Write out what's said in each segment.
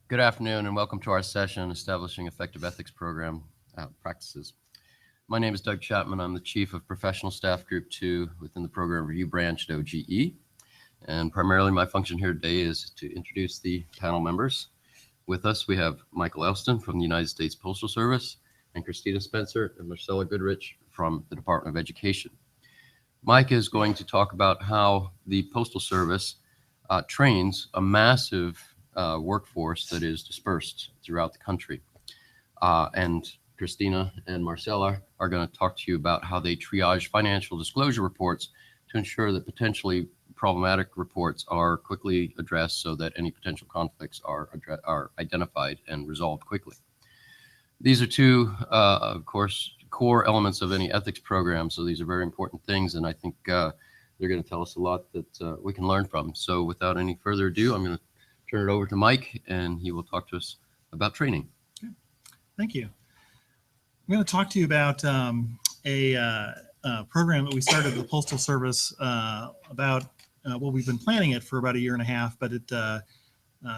Good afternoon and welcome to our session, Establishing Effective Ethics Program Practices. My name is Doug Chapman. I'm the Chief of Professional Staff Group 2 within the Program Review Branch at OGE. And primarily my function here today is to introduce the panel members. With us, we have Michael Elston from the United States Postal Service and Christina Spencer and Marcella Goodrich from the Department of Education. Mike is going to talk about how the Postal Service trains a massive workforce that is dispersed throughout the country. And Christina and Marcella are going to talk to you about how they triage financial disclosure reports to ensure that potentially problematic reports are quickly addressed so that any potential conflicts are identified and resolved quickly. These are two, of course, core elements of any ethics program. So these are very important things, and I think they're going to tell us a lot that we can learn from. So without any further ado, I'm going to turn it over to Mike, and he will talk to us about training. Okay. Thank you. I'm going to talk to you about a program that we started at the Postal Service we've been planning it for about a year and a half, but it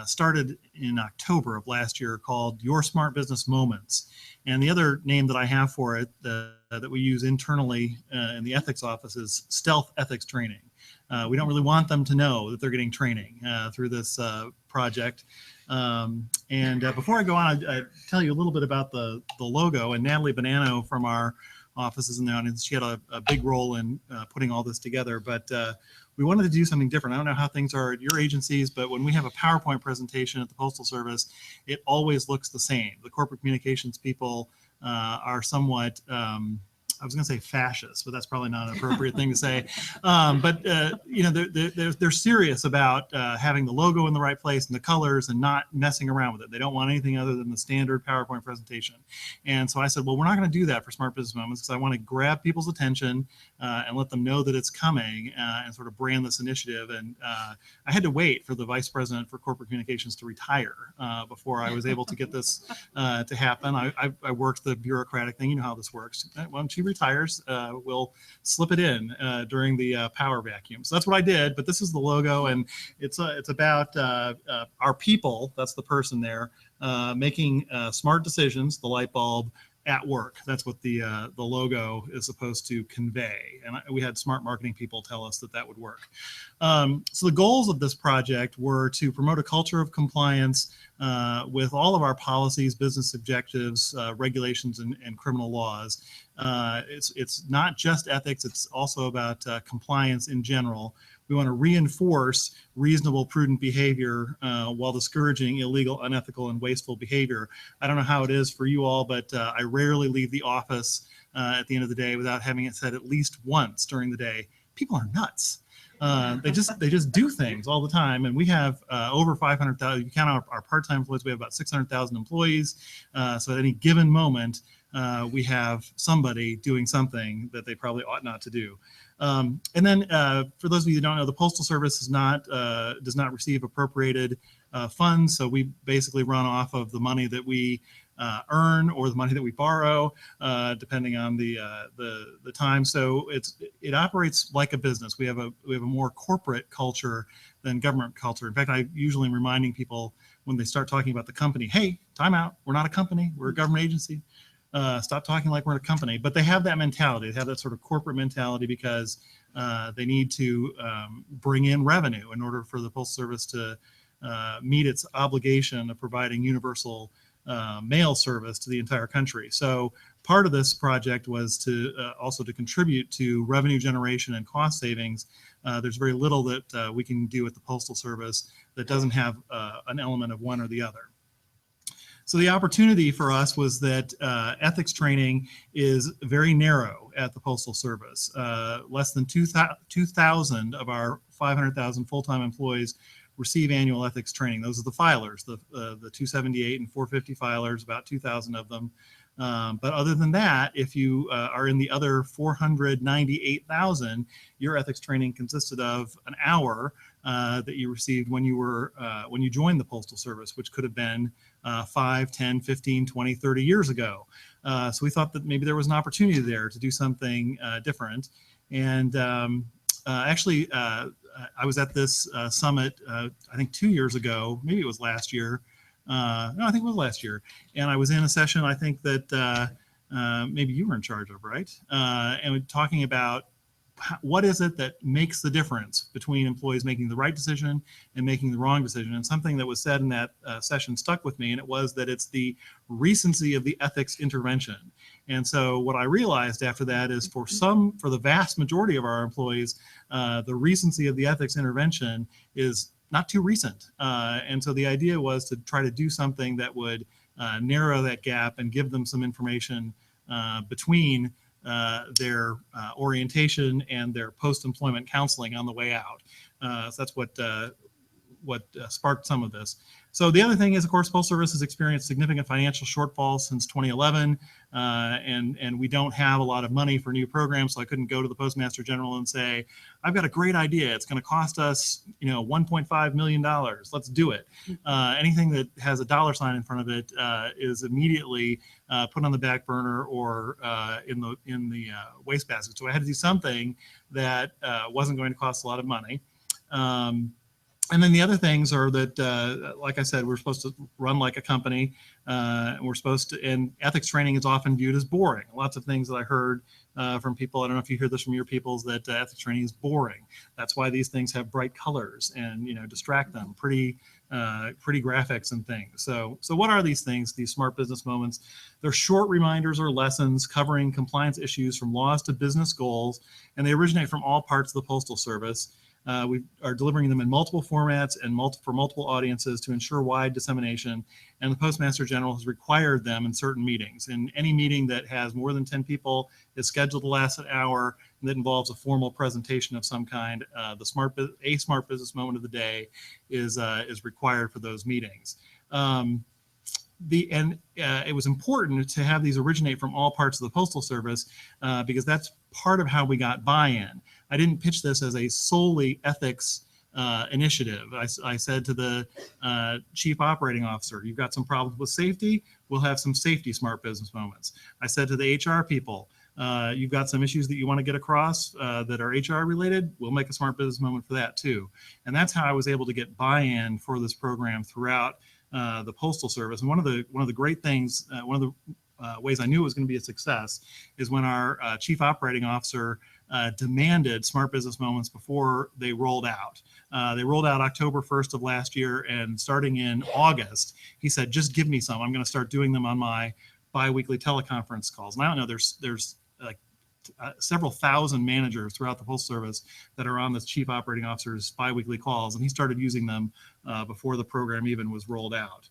started in October of last year, called Your Smart Business Moments. And the other name that I have for it that we use internally in the ethics office is Stealth Ethics Training. We don't really want them to know that they're getting training through this project. Before I go on, I tell you a little bit about the logo. And Natalie Bonanno from our office is in the audience. She had a big role in putting all this together. But we wanted to do something different. I don't know how things are at your agencies, but when we have a PowerPoint presentation at the Postal Service, it always looks the same. The corporate communications people are somewhat I was going to say fascist, but that's probably not an appropriate thing to say. They're serious about having the logo in the right place and the colors and not messing around with it. They don't want anything other than the standard PowerPoint presentation. And so I said, well, we're not going to do that for Smart Business Moments because I want to grab people's attention and let them know that it's coming and sort of brand this initiative. And I had to wait for the Vice President for Corporate Communications to retire before I was able to get this to happen. I worked the bureaucratic thing. You know how this works. When she retires, we'll slip it in during the power vacuum. So that's what I did, but this is the logo, and it's about our people, that's the person there, making smart decisions, the light bulb, at work. That's what the logo is supposed to convey. And we had smart marketing people tell us that would work. So the goals of this project were to promote a culture of compliance with all of our policies, business objectives, regulations, and criminal laws. It's not just ethics, it's also about compliance in general. We want to reinforce reasonable, prudent behavior while discouraging illegal, unethical, and wasteful behavior. I don't know how it is for you all, but I rarely leave the office at the end of the day without having it said at least once during the day. People are nuts. They just do things all the time, and we have over 500,000. You count our part-time employees, we have about 600,000 employees. So at any given moment, we have somebody doing something that they probably ought not to do. And then, for those of you who don't know, the Postal Service does not receive appropriated funds, so we basically run off of the money that we earn or the money that we borrow, depending on the time. So it operates like a business. We have a more corporate culture than government culture. In fact, I usually am reminding people when they start talking about the company, hey, time out. We're not a company. We're a government agency. Stop talking like we're a company. But they have that mentality. They have that sort of corporate mentality because they need to bring in revenue in order for the Postal Service to meet its obligation of providing universal mail service to the entire country. So part of this project was to also to contribute to revenue generation and cost savings. There's very little that we can do at the Postal Service that doesn't have an element of one or the other. So the opportunity for us was that ethics training is very narrow at the Postal Service. Less than 2,000 of our 500,000 full-time employees receive annual ethics training. Those are the filers, the 278 and 450 filers, about 2,000 of them. But other than that, if you are in the other 498,000, your ethics training consisted of an hour that you received when you joined the Postal Service, which could have been 5, 10, 15, 20, 30 years ago. So we thought that maybe there was an opportunity there to do something different. And actually, I was at this summit, I think 2 years ago, maybe it was last year, No, I think it was last year. And I was in a session, I think that maybe you were in charge of, right? And we're talking about what is it that makes the difference between employees making the right decision and making the wrong decision. And something that was said in that session stuck with me, and it was that it's the recency of the ethics intervention. And so what I realized after that is for the vast majority of our employees, the recency of the ethics intervention is not too recent. And so the idea was to try to do something that would narrow that gap and give them some information between their orientation and their post-employment counseling on the way out. So that's what sparked some of this. So the other thing is, of course, Postal Service has experienced significant financial shortfalls since 2011, and we don't have a lot of money for new programs. So I couldn't go to the Postmaster General and say, "I've got a great idea. It's going to cost us, $1.5 million. Let's do it." Anything that has a dollar sign in front of it is immediately put on the back burner or in the wastebasket. So I had to do something that wasn't going to cost a lot of money. And then the other things are that, like I said, we're supposed to run like a company. And ethics training is often viewed as boring. Lots of things that I heard from people, I don't know if you hear this from your peoples, that ethics training is boring. That's why these things have bright colors and, distract them, pretty graphics and things. So what are these things, these smart business moments? They're short reminders or lessons covering compliance issues from laws to business goals, and they originate from all parts of the Postal Service. We are delivering them in multiple formats and for multiple audiences to ensure wide dissemination. And the Postmaster General has required them in certain meetings. In any meeting that has more than 10 people is scheduled to last an hour and that involves a formal presentation of some kind. A smart business moment of the day is required for those meetings. It was important to have these originate from all parts of the Postal Service because that's part of how we got buy-in. I didn't pitch this as a solely ethics initiative. I said to the chief operating officer, "You've got some problems with safety, we'll have some safety smart business moments." I said to the HR people, "You've got some issues that you want to get across that are HR related, we'll make a smart business moment for that too." And that's how I was able to get buy-in for this program throughout the Postal Service. And one of the great things, one of the ways I knew it was going to be a success is when our chief operating officer demanded smart business moments before they rolled out. They rolled out October 1st of last year, and starting in August, he said, "Just give me some. I'm going to start doing them on my biweekly teleconference calls." And I don't know, there's like several thousand managers throughout the Postal Service that are on the chief operating officer's biweekly calls, and he started using them before the program even was rolled out.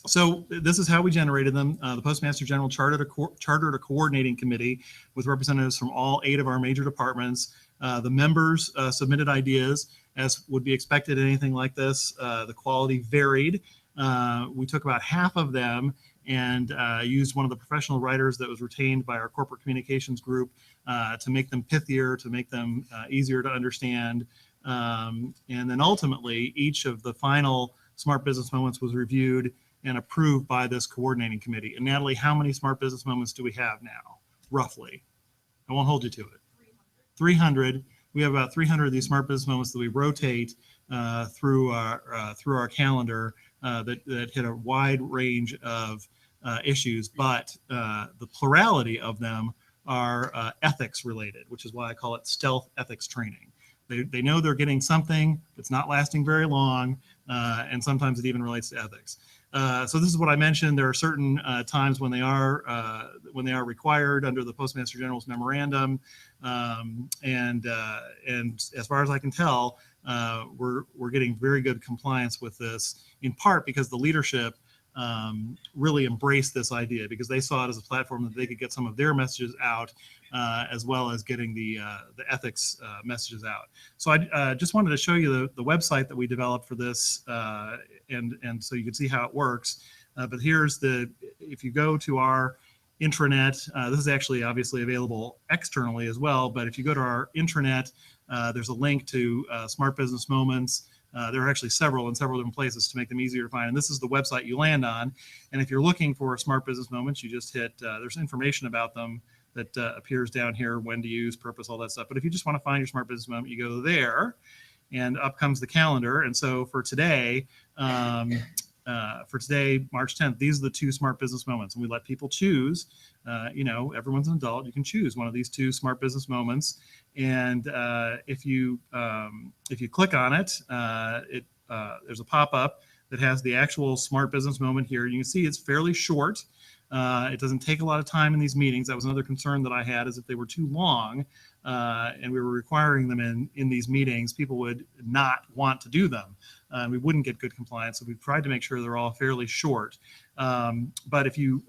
So this is how we generated them. The Postmaster General chartered a coordinating committee with representatives from all 8 of our major departments. The members submitted ideas, as would be expected in anything like this. The quality varied. We took about half of them and used one of the professional writers that was retained by our corporate communications group to make them pithier, to make them easier to understand. And then ultimately, each of the final smart business moments was reviewed and approved by this coordinating committee. And Natalie, how many smart business moments do we have now, roughly? I won't hold you to it. 300. We have about 300 of these smart business moments that we rotate through our calendar that hit a wide range of issues, but the plurality of them are ethics related, which is why I call it stealth ethics training. They know they're getting something that's not lasting very long, and sometimes it even relates to ethics. So this is what I mentioned. There are certain times when they are required under the Postmaster General's memorandum, and as far as I can tell, we're getting very good compliance with this, in part because the leadership really embraced this idea, because they saw it as a platform that they could get some of their messages out, as well as getting the ethics messages out. So I just wanted to show you the website that we developed for this, and so you can see how it works. But here's if you go to our intranet, this is actually obviously available externally as well, but if you go to our intranet, there's a link to Smart Business Moments. There are actually several in several different places to make them easier to find. And this is the website you land on. And if you're looking for Smart Business Moments, you just hit, there's information about them that appears down here, when to use, purpose, all that stuff. But if you just want to find your Smart Business Moment, you go there, and up comes the calendar. And so for today, for today, March 10th, these are the 2 smart business moments, and we let people choose. Everyone's an adult. You can choose one of these 2 smart business moments, and if you click on it, there's a pop-up that has the actual smart business moment here. You can see it's fairly short. It doesn't take a lot of time in these meetings. That was another concern that I had, is if they were too long and we were requiring them in these meetings, people would not want to do them. We wouldn't get good compliance. So we've tried to make sure they're all fairly short. But if you've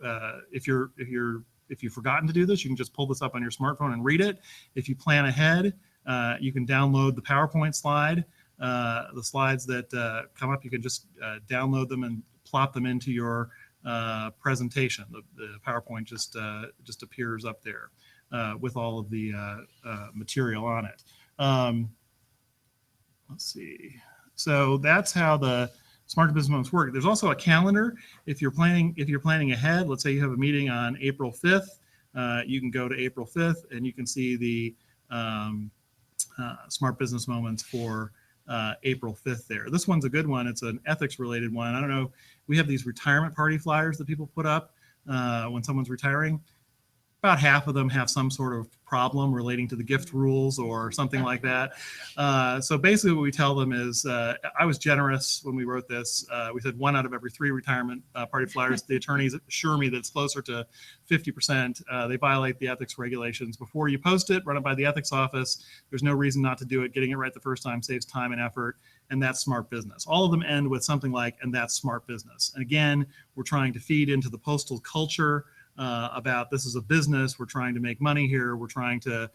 forgotten to do this, you can just pull this up on your smartphone and read it. If you plan ahead, you can download the PowerPoint slide. The slides that come up, you can just download them and plop them into your presentation. The PowerPoint just appears up there with all of the material on it. Let's see. So that's how the smart business moments work. There's also a calendar. If you're planning ahead, let's say you have a meeting on April 5th, you can go to April 5th and you can see the smart business moments for April 5th there. This one's a good one. It's an ethics related one. I don't know. We have these retirement party flyers that people put up when someone's retiring. About half of them have some sort of problem relating to the gift rules or something like that. So basically what we tell them is, I was generous when we wrote this. We said 1 out of every 3 retirement party flyers. The attorneys assure me that it's closer to 50%. They violate the ethics regulations. Before you post it, run it by the ethics office. There's no reason not to do it. Getting it right the first time saves time and effort. And that's smart business. All of them end with something like, and that's smart business. And again, we're trying to feed into the postal culture about this is a business. We're trying to make money here. We're trying to,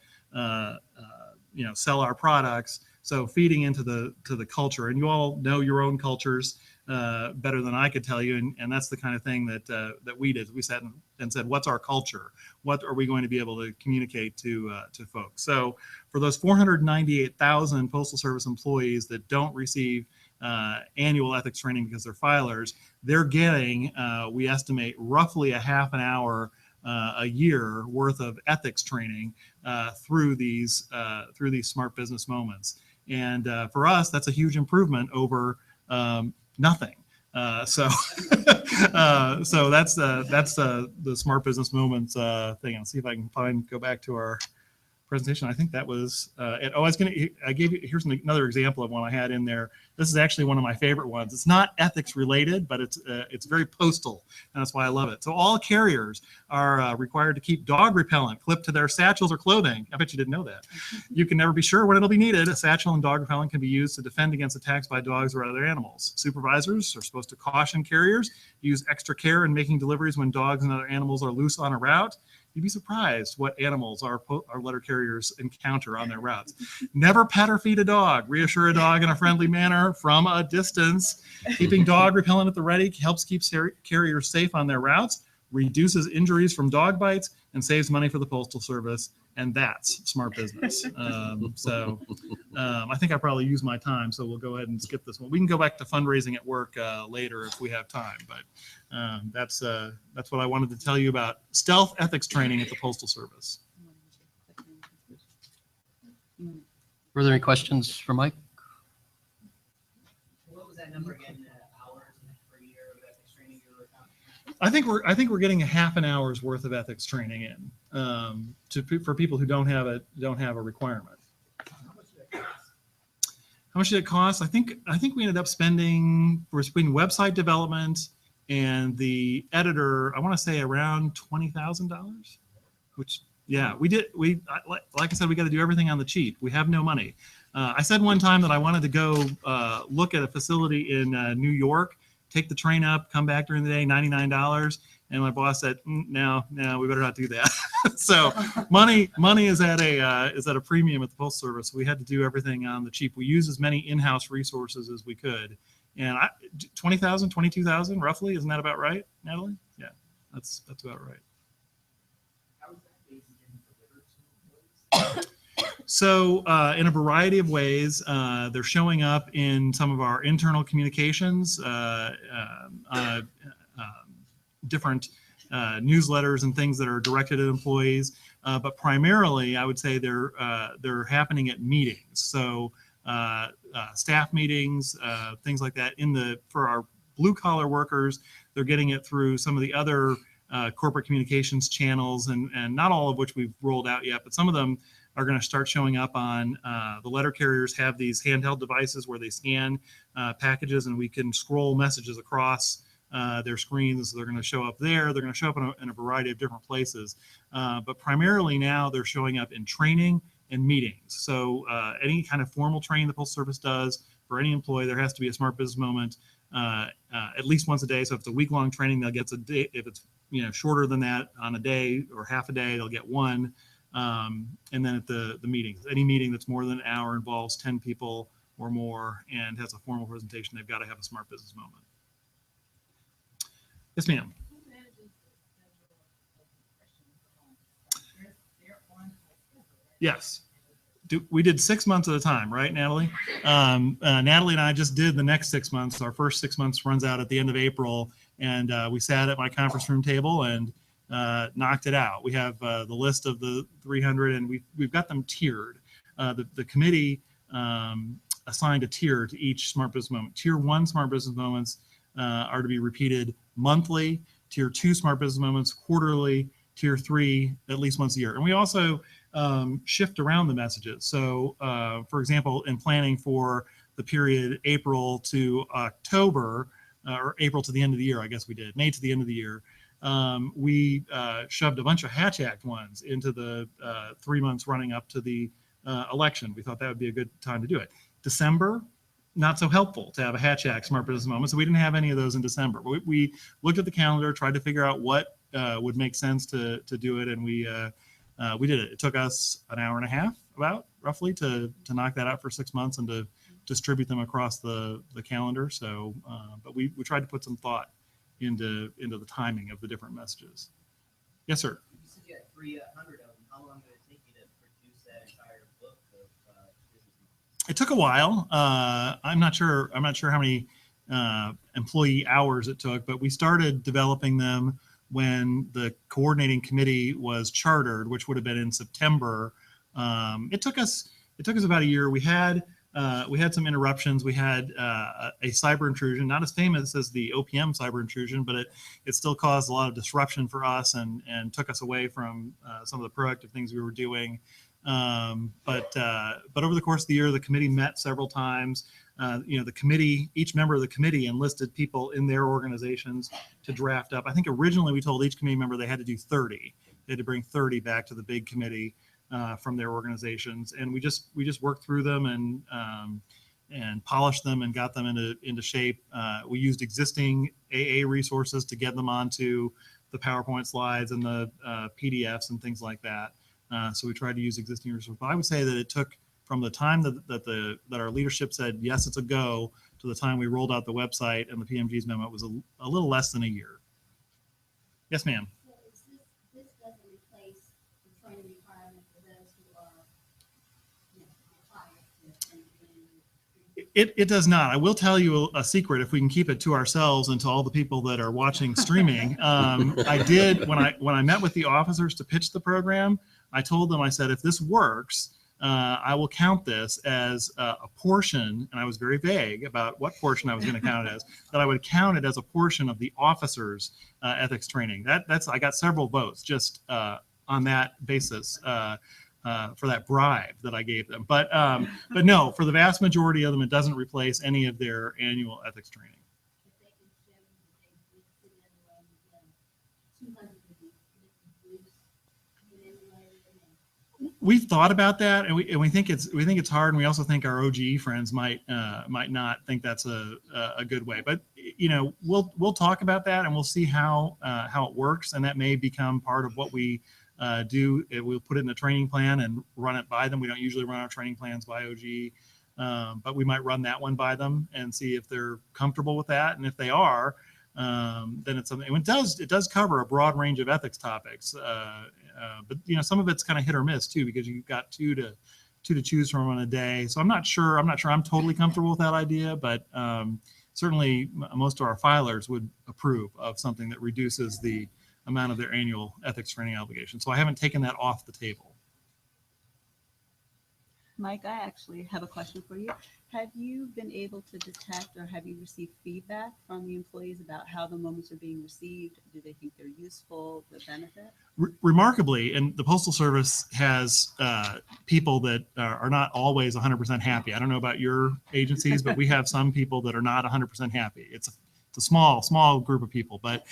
sell our products. So feeding into the culture, and you all know your own cultures better than I could tell you. And that's the kind of thing that we did. We sat and said, what's our culture? What are we going to be able to communicate to folks? So for those 498,000 Postal Service employees that don't receive annual ethics training because they're filers, they're getting, we estimate, roughly a half an hour a year worth of ethics training through these smart business moments. And for us, that's a huge improvement over nothing. So that's the smart business moments thing. I'll see if I can go back to our presentation. I think that was it. Oh, here's another example of one I had in there. This is actually one of my favorite ones. It's not ethics related, but it's very postal, and that's why I love it. So all carriers are required to keep dog repellent clipped to their satchels or clothing. I bet you didn't know that. You can never be sure when it'll be needed. A satchel and dog repellent can be used to defend against attacks by dogs or other animals. Supervisors are supposed to caution carriers, use extra care in making deliveries when dogs and other animals are loose on a route. You'd be surprised what animals our letter carriers encounter on their routes. Never pet or feed a dog. Reassure a dog in a friendly manner from a distance. Keeping dog repellent at the ready helps keep carriers safe on their routes, reduces injuries from dog bites, and saves money for the Postal Service. And that's smart business. I think I probably used my time, so we'll go ahead and skip this one. We can go back to fundraising at work later if we have time, but that's what I wanted to tell you about stealth ethics training at the Postal Service. Were there any questions for Mike? What was that number again? Hours per year of ethics training you were talking about? I think we're getting a half an hour's worth of ethics training in for people who don't have a requirement. How much did it cost? I think we ended up spending between website development and the editor, I want to say around $20,000. Which, yeah, we did. Like I said, we got to do everything on the cheap. We have no money. I said one time that I wanted to go look at a facility in New York, take the train up, come back during the day, $99. And my boss said, no, we better not do that. So money is at a premium at the Postal Service. We had to do everything on the cheap. We used as many in-house resources as we could. And 20,000, 22,000 roughly, isn't that about right, Natalie? Yeah, that's about right. How is that based in delivered? So in a variety of ways, they're showing up in some of our internal communications, different newsletters and things that are directed at employees, but primarily I would say they're happening at meetings. So staff meetings, things like that for our blue collar workers, they're getting it through some of the other corporate communications channels, and not all of which we've rolled out yet, but some of them are going to start showing up on the letter carriers have these handheld devices where they scan packages, and we can scroll messages across their screens. They're going to show up there. They're going to show up in a variety of different places. But primarily now they're showing up in training and meetings. So any kind of formal training the Postal Service does for any employee, there has to be a Smart Business Moment at least once a day. So if it's a week-long training, they'll get a day. If it's shorter than that, on a day or half a day, they'll get one. And then at the meetings, any meeting that's more than an hour involves 10 people or more and has a formal presentation, they've got to have a Smart Business Moment. Yes, ma'am. Yes. We did 6 months at a time, right, Natalie? Natalie and I just did the next 6 months. Our first 6 months runs out at the end of April, and we sat at my conference room table and knocked it out. We have the list of the 300, and we've got them tiered. The committee assigned a tier to each Smart Business Moment. Tier 1 Smart Business Moments are to be repeated monthly. Tier 2 Smart Business Moments quarterly. Tier 3 at least once a year. And we also shift around the messages. So, for example, in planning for the period April to October, or April to the end of the year, I guess we did, May to the end of the year, we shoved a bunch of Hatch Act ones into the 3 months running up to the election. We thought that would be a good time to do it. December, not so helpful to have a Hatch Act Smart Business Moment, so we didn't have any of those in December. But we looked at the calendar, tried to figure out what would make sense to do it, and we did it. It took us an hour and a half, about roughly, to knock that out for 6 months and to distribute them across the calendar. So, but we tried to put some thought into the timing of the different messages. Yes, sir. You said you had 300 of them. How long did it take you to produce that entire book of business moments? It took a while. I'm not sure how many employee hours it took, but we started developing them when the coordinating committee was chartered, which would have been in September. It took us about a year. We had some interruptions. We had a cyber intrusion, not as famous as the OPM cyber intrusion, but it still caused a lot of disruption for us and took us away from some of the proactive things we were doing. But over the course of the year, the committee met several times. The committee, each member of the committee enlisted people in their organizations to draft up. I think originally we told each committee member they had to do 30. They had to bring 30 back to the big committee from their organizations, and we just worked through them and polished them and got them into shape. We used existing AA resources to get them onto the PowerPoint slides and the PDFs and things like that. So we tried to use existing resources. But I would say that it took from the time that our leadership said, yes, it's a go, to the time we rolled out the website and the PMG's memo, it was a little less than a year. Yes, ma'am. So this doesn't replace the training requirement for those who are required. It does not. I will tell you a secret, if we can keep it to ourselves and to all the people that are watching streaming. I did, when I met with the officers to pitch the program, I told them, I said, if this works, I will count this as a portion, and I was very vague about what portion I was going to count it as, that I would count it as a portion of the officers' ethics training. I got several votes just on that basis for that bribe that I gave them. But no, for the vast majority of them, it doesn't replace any of their annual ethics training. We've thought about that, and we think it's hard, and we also think our OGE friends might not think that's a good way. But we'll talk about that, and we'll see how it works, and that may become part of what we do. We'll put it in the training plan and run it by them. We don't usually run our training plans by OGE, but we might run that one by them and see if they're comfortable with that, and if they are, then it's something. And it does cover a broad range of ethics topics. But some of it's kind of hit or miss too, because you've got two to choose from on a day. So I'm not sure I'm totally comfortable with that idea, but certainly most of our filers would approve of something that reduces the amount of their annual ethics training obligation. So I haven't taken that off the table. Mike, I actually have a question for you. Have you been able to detect or have you received feedback from the employees about how the moments are being received? Do they think they're useful, the benefit? Remarkably, and the Postal Service has people that are not always 100% happy. I don't know about your agencies, but we have some people that are not 100% happy. It's a small group of people, but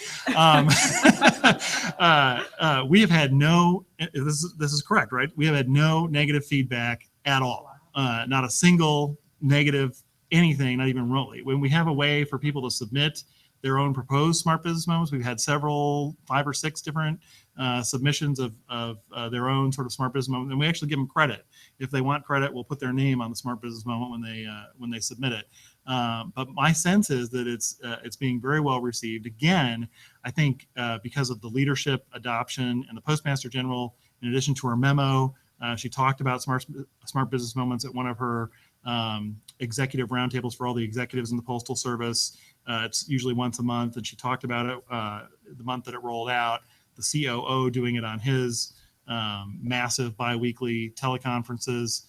we have had no, this is correct, right? We have had no negative feedback at all. Not a single negative anything, not even remotely. When we have a way for people to submit their own proposed smart business moments, we've had 5 or 6 different submissions of their own sort of smart business moment, and we actually give them credit. If they want credit, we'll put their name on the smart business moment when they submit it. But my sense is that it's being very well received. Again, I think because of the leadership adoption and the Postmaster General, in addition to her memo, she talked about smart business moments at one of her executive roundtables for all the executives in the Postal Service. It's usually once a month, and she talked about it the month that it rolled out. The COO doing it on his massive biweekly teleconferences.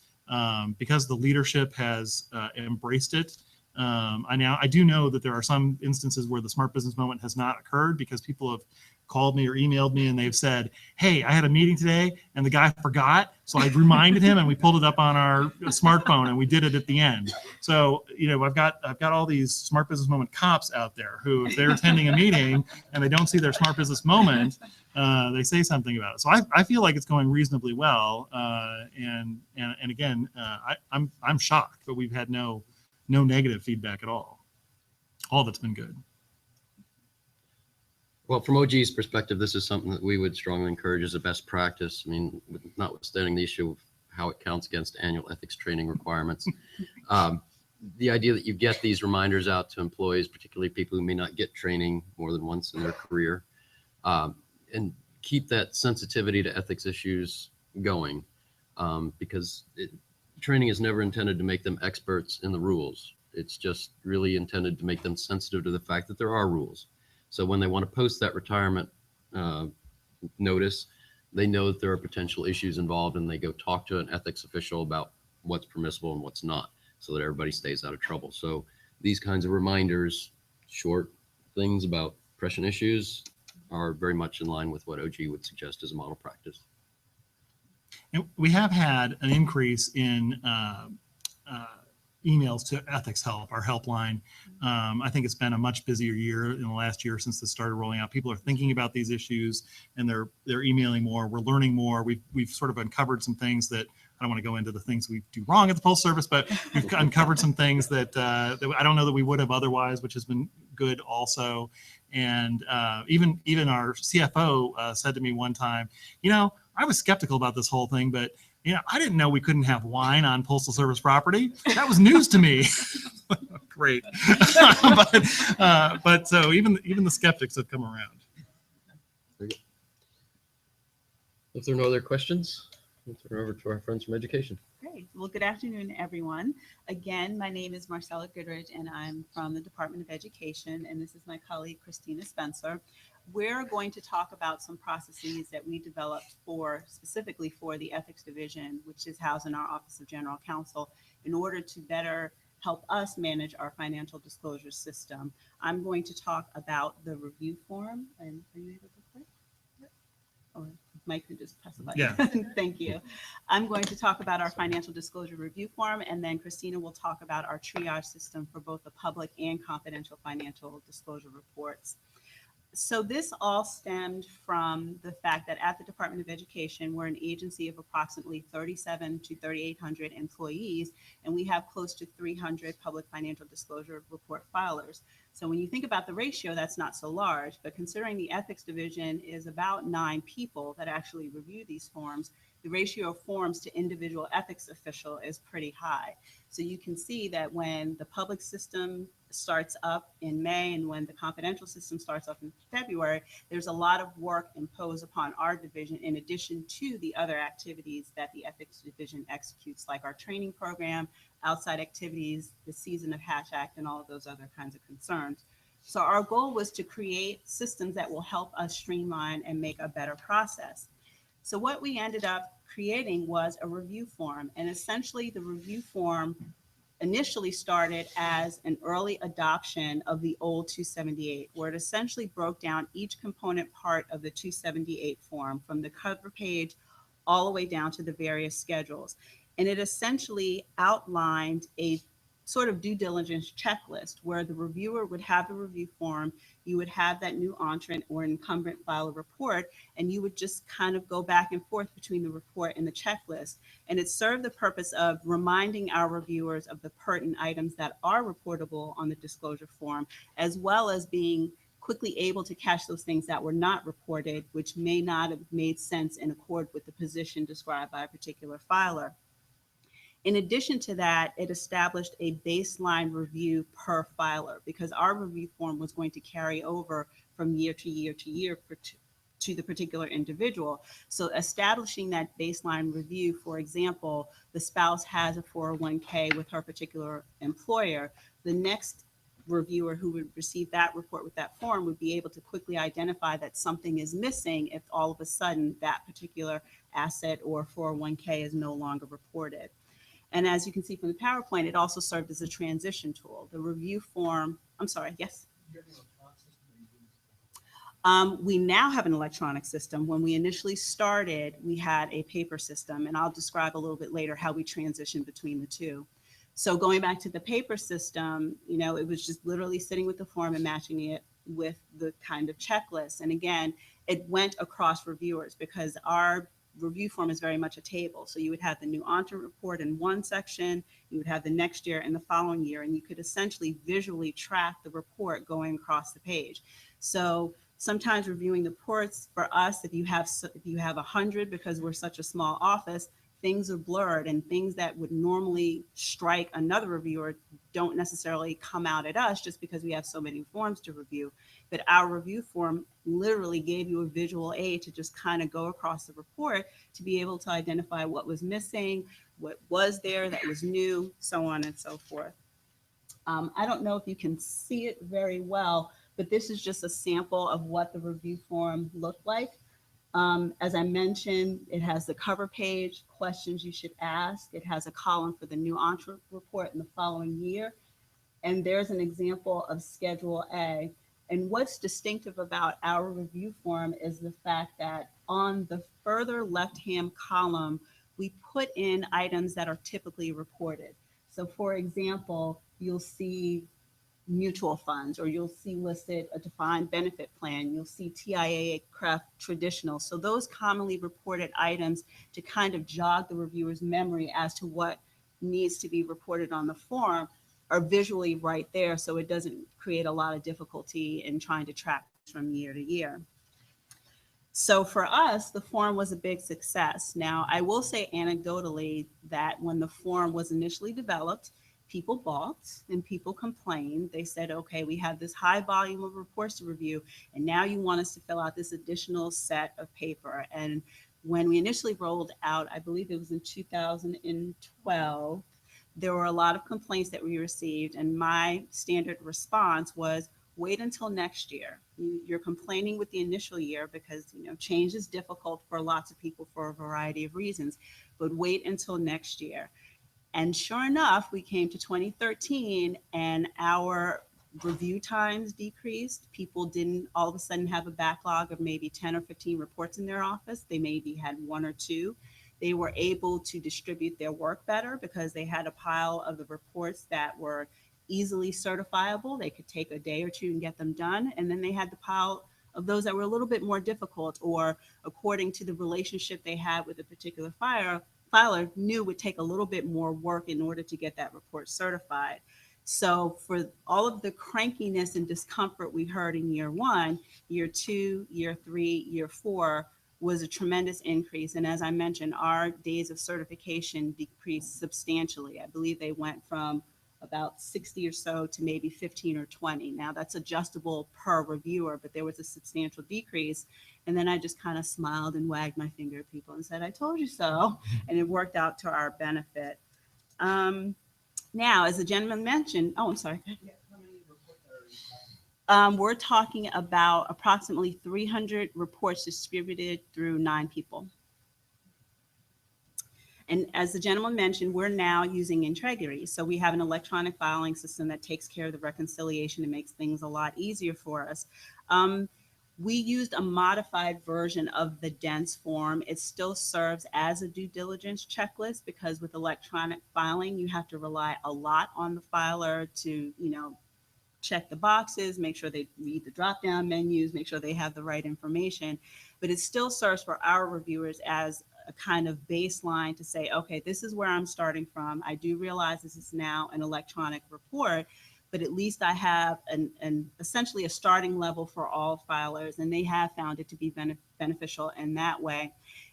Because the leadership has embraced it. I do know that there are some instances where the smart business moment has not occurred because people have called me or emailed me and they've said, hey, I had a meeting today and the guy forgot. So I reminded him and we pulled it up on our smartphone and we did it at the end. So, I've got all these smart business moment cops out there who, if they're attending a meeting and they don't see their smart business moment, they say something about it. So I feel like it's going reasonably well. And again, I'm shocked, but we've had no negative feedback at all. All of it's been good. Well, from OG's perspective, this is something that we would strongly encourage as a best practice. I mean, notwithstanding the issue of how it counts against annual ethics training requirements, the idea that you get these reminders out to employees, particularly people who may not get training more than once in their career, and keep that sensitivity to ethics issues going, because training is never intended to make them experts in the rules. It's just really intended to make them sensitive to the fact that there are rules. So when they want to post that retirement notice, they know that there are potential issues involved and they go talk to an ethics official about what's permissible and what's not, so that everybody stays out of trouble. So these kinds of reminders, short things about prescient issues, are very much in line with what OG would suggest as a model practice. And we have had an increase in emails to Ethics Help, our helpline. I think it's been a much busier year in the last year since this started rolling out. People are thinking about these issues and they're emailing more. We're learning more. We've sort of uncovered some things that, I don't want to go into the things we do wrong at the Postal Service, but we've uncovered some things that I don't know that we would have otherwise, which has been good also. And even our CFO said to me one time, I was skeptical about this whole thing, but I didn't know we couldn't have wine on Postal Service property. That was news to me. Great. but so even the skeptics have come around. If there are no other questions, we'll turn over to our friends from education. Great. Well, good afternoon, everyone. Again, my name is Marcella Goodrich, and I'm from the Department of Education, and this is my colleague, Christina Spencer. We're going to talk about some processes that we developed specifically for the Ethics Division, which is housed in our Office of General Counsel, in order to better help us manage our financial disclosure system. I'm going to talk about the review form. And are you able to click? Or Mike can just press a button. Yeah. Thank you. I'm going to talk about our financial disclosure review form, and then Christina will talk about our triage system for both the public and confidential financial disclosure reports. So this all stemmed from the fact that at the Department of Education, we're an agency of approximately 3,700 to 3,800 employees, and we have close to 300 public financial disclosure report filers. So when you think about the ratio, that's not so large, but considering the Ethics Division is about 9 people that actually review these forms, the ratio of forms to individual ethics official is pretty high. So you can see that when the public system starts up in May and when the confidential system starts up in February, there's a lot of work imposed upon our division in addition to the other activities that the Ethics Division executes, like our training program, outside activities, the season of Hatch Act, and all of those other kinds of concerns. So our goal was to create systems that will help us streamline and make a better process. So what we ended up creating was a review form, and essentially the review form initially started as an early adoption of the old 278, where it essentially broke down each component part of the 278 form from the cover page all the way down to the various schedules. And it essentially outlined a sort of due diligence checklist where the reviewer would have the review form, you would have that new entrant or incumbent file a report, and you would just kind of go back and forth between the report and the checklist. And it served the purpose of reminding our reviewers of the pertinent items that are reportable on the disclosure form, as well as being quickly able to catch those things that were not reported, which may not have made sense in accord with the position described by a particular filer. In addition to that, it established a baseline review per filer because our review form was going to carry over from year to year to year to the particular individual. So establishing that baseline review, for example, the spouse has a 401k with her particular employer, the next reviewer who would receive that report with that form would be able to quickly identify that something is missing if all of a sudden that particular asset or 401k is no longer reported. And as you can see from the PowerPoint, it also served as a transition tool. The review form, I'm sorry, yes? We now have an electronic system. When we initially started, we had a paper system, and I'll describe a little bit later how we transitioned between the two. So going back to the paper system, you know, it was just literally sitting with the form and matching it with the kind of checklist. And again, it went across reviewers because our review form is very much a table. So you would have the new entrant report in one section, you would have the next year and the following year, and you could essentially visually track the report going across the page. So sometimes reviewing the reports for us, if you have 100, because we're such a small office, things are blurred, and things that would normally strike another reviewer don't necessarily come out at us just because we have so many forms to review. But our review form literally gave you a visual aid to just kind of go across the report to be able to identify what was missing, what was there that was new, so on and so forth. I don't know if you can see it very well, but this is just a sample of what the review form looked like. As I mentioned, it has the cover page, questions you should ask. It has a column for the new entrant report in the following year. And there's an example of Schedule A. And what's distinctive about our review form is the fact that on the further left-hand column, we put in items that are typically reported. So for example, you'll see mutual funds, or you'll see listed a defined benefit plan, you'll see TIAA craft traditional. So those commonly reported items to kind of jog the reviewer's memory as to what needs to be reported on the form are visually right there, so it doesn't create a lot of difficulty in trying to track from year to year. So for us, the form was a big success. Now, I will say anecdotally that when the form was initially developed, people balked and people complained. They said, okay, we have this high volume of reports to review, and now you want us to fill out this additional set of paper. And when we initially rolled out, I believe it was in 2012, there were a lot of complaints that we received, and my standard response was, wait until next year. You're complaining with the initial year because, you know, change is difficult for lots of people for a variety of reasons, but wait until next year. And sure enough, we came to 2013 and our review times decreased. People didn't all of a sudden have a backlog of maybe 10 or 15 reports in their office. They maybe had one or two. They were able to distribute their work better because they had a pile of the reports that were easily certifiable. They could take a day or two and get them done. And then they had the pile of those that were a little bit more difficult, or according to the relationship they had with a particular filer, knew would take a little bit more work in order to get that report certified. So for all of the crankiness and discomfort we heard in year one, year two, year three, year four was a tremendous increase. And as I mentioned, our days of certification decreased substantially. I believe they went from about 60 or so to maybe 15 or 20. Now that's adjustable per reviewer, but there was a substantial decrease. And then I just kind of smiled and wagged my finger at people and said, I told you so. And it worked out to our benefit. Now, as the gentleman mentioned, oh, I'm sorry. Yeah, how many reports are you We're talking about approximately 300 reports distributed through 9 people. And as the gentleman mentioned, we're now using Integrity. So we have an electronic filing system that takes care of the reconciliation and makes things a lot easier for us. We used a modified version of the dense form. It still serves as a due diligence checklist because with electronic filing, you have to rely a lot on the filer to, check the boxes, make sure they read the drop-down menus, make sure they have the right information. But it still serves for our reviewers as a kind of baseline to say, okay, this is where I'm starting from. I do realize this is now an electronic report, but at least I have an essentially a starting level for all filers, and they have found it to be beneficial in that way.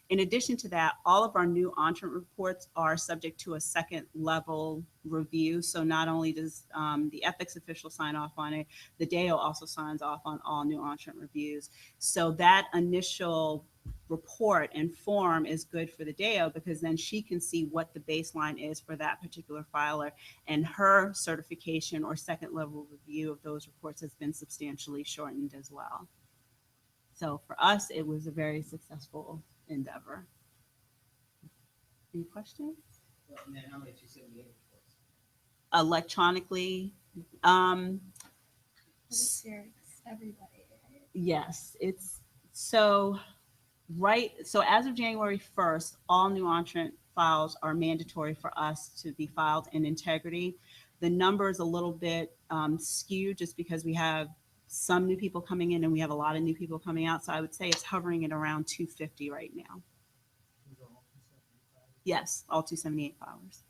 In addition to that, all of our new entrant reports are subject to a second level review. So not only does the ethics official sign off on it, the DAO also signs off on all new entrant reviews. So that initial report and form is good for the DAO because then she can see what the baseline is for that particular filer, and her certification or second level review of those reports has been substantially shortened as well. So for us, it was a very successful endeavor. Any questions? Well, and then how many 278 reports? Electronically, This year, it's everybody. Right? yes, it's so so as of January 1st, all new entrant files are mandatory for us to be filed in Integrity. The number is a little bit skewed just because we have some new people coming in and we have a lot of new people coming out. So I would say it's hovering at around 250 right now. Yes, all 278 filers.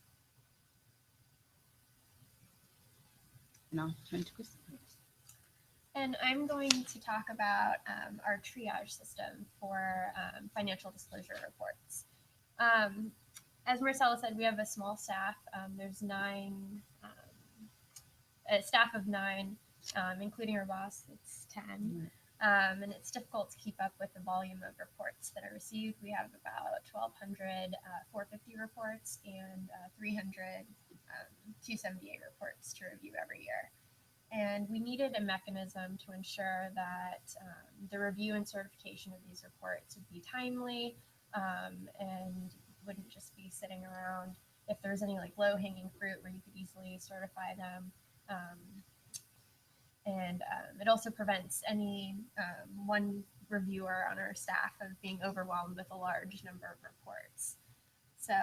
And I'll turn to Christine. And I'm going to talk about our triage system for financial disclosure reports. As Marcella said, we have a small staff. There's a staff of 9, including our boss, it's 10. And it's difficult to keep up with the volume of reports that are received. We have about 1,200 450 reports and 300 278 reports to review every year. And we needed a mechanism to ensure that the review and certification of these reports would be timely and wouldn't just be sitting around. If there's any like low-hanging fruit where you could easily certify them. And it also prevents any one reviewer on our staff of being overwhelmed with a large number of reports. So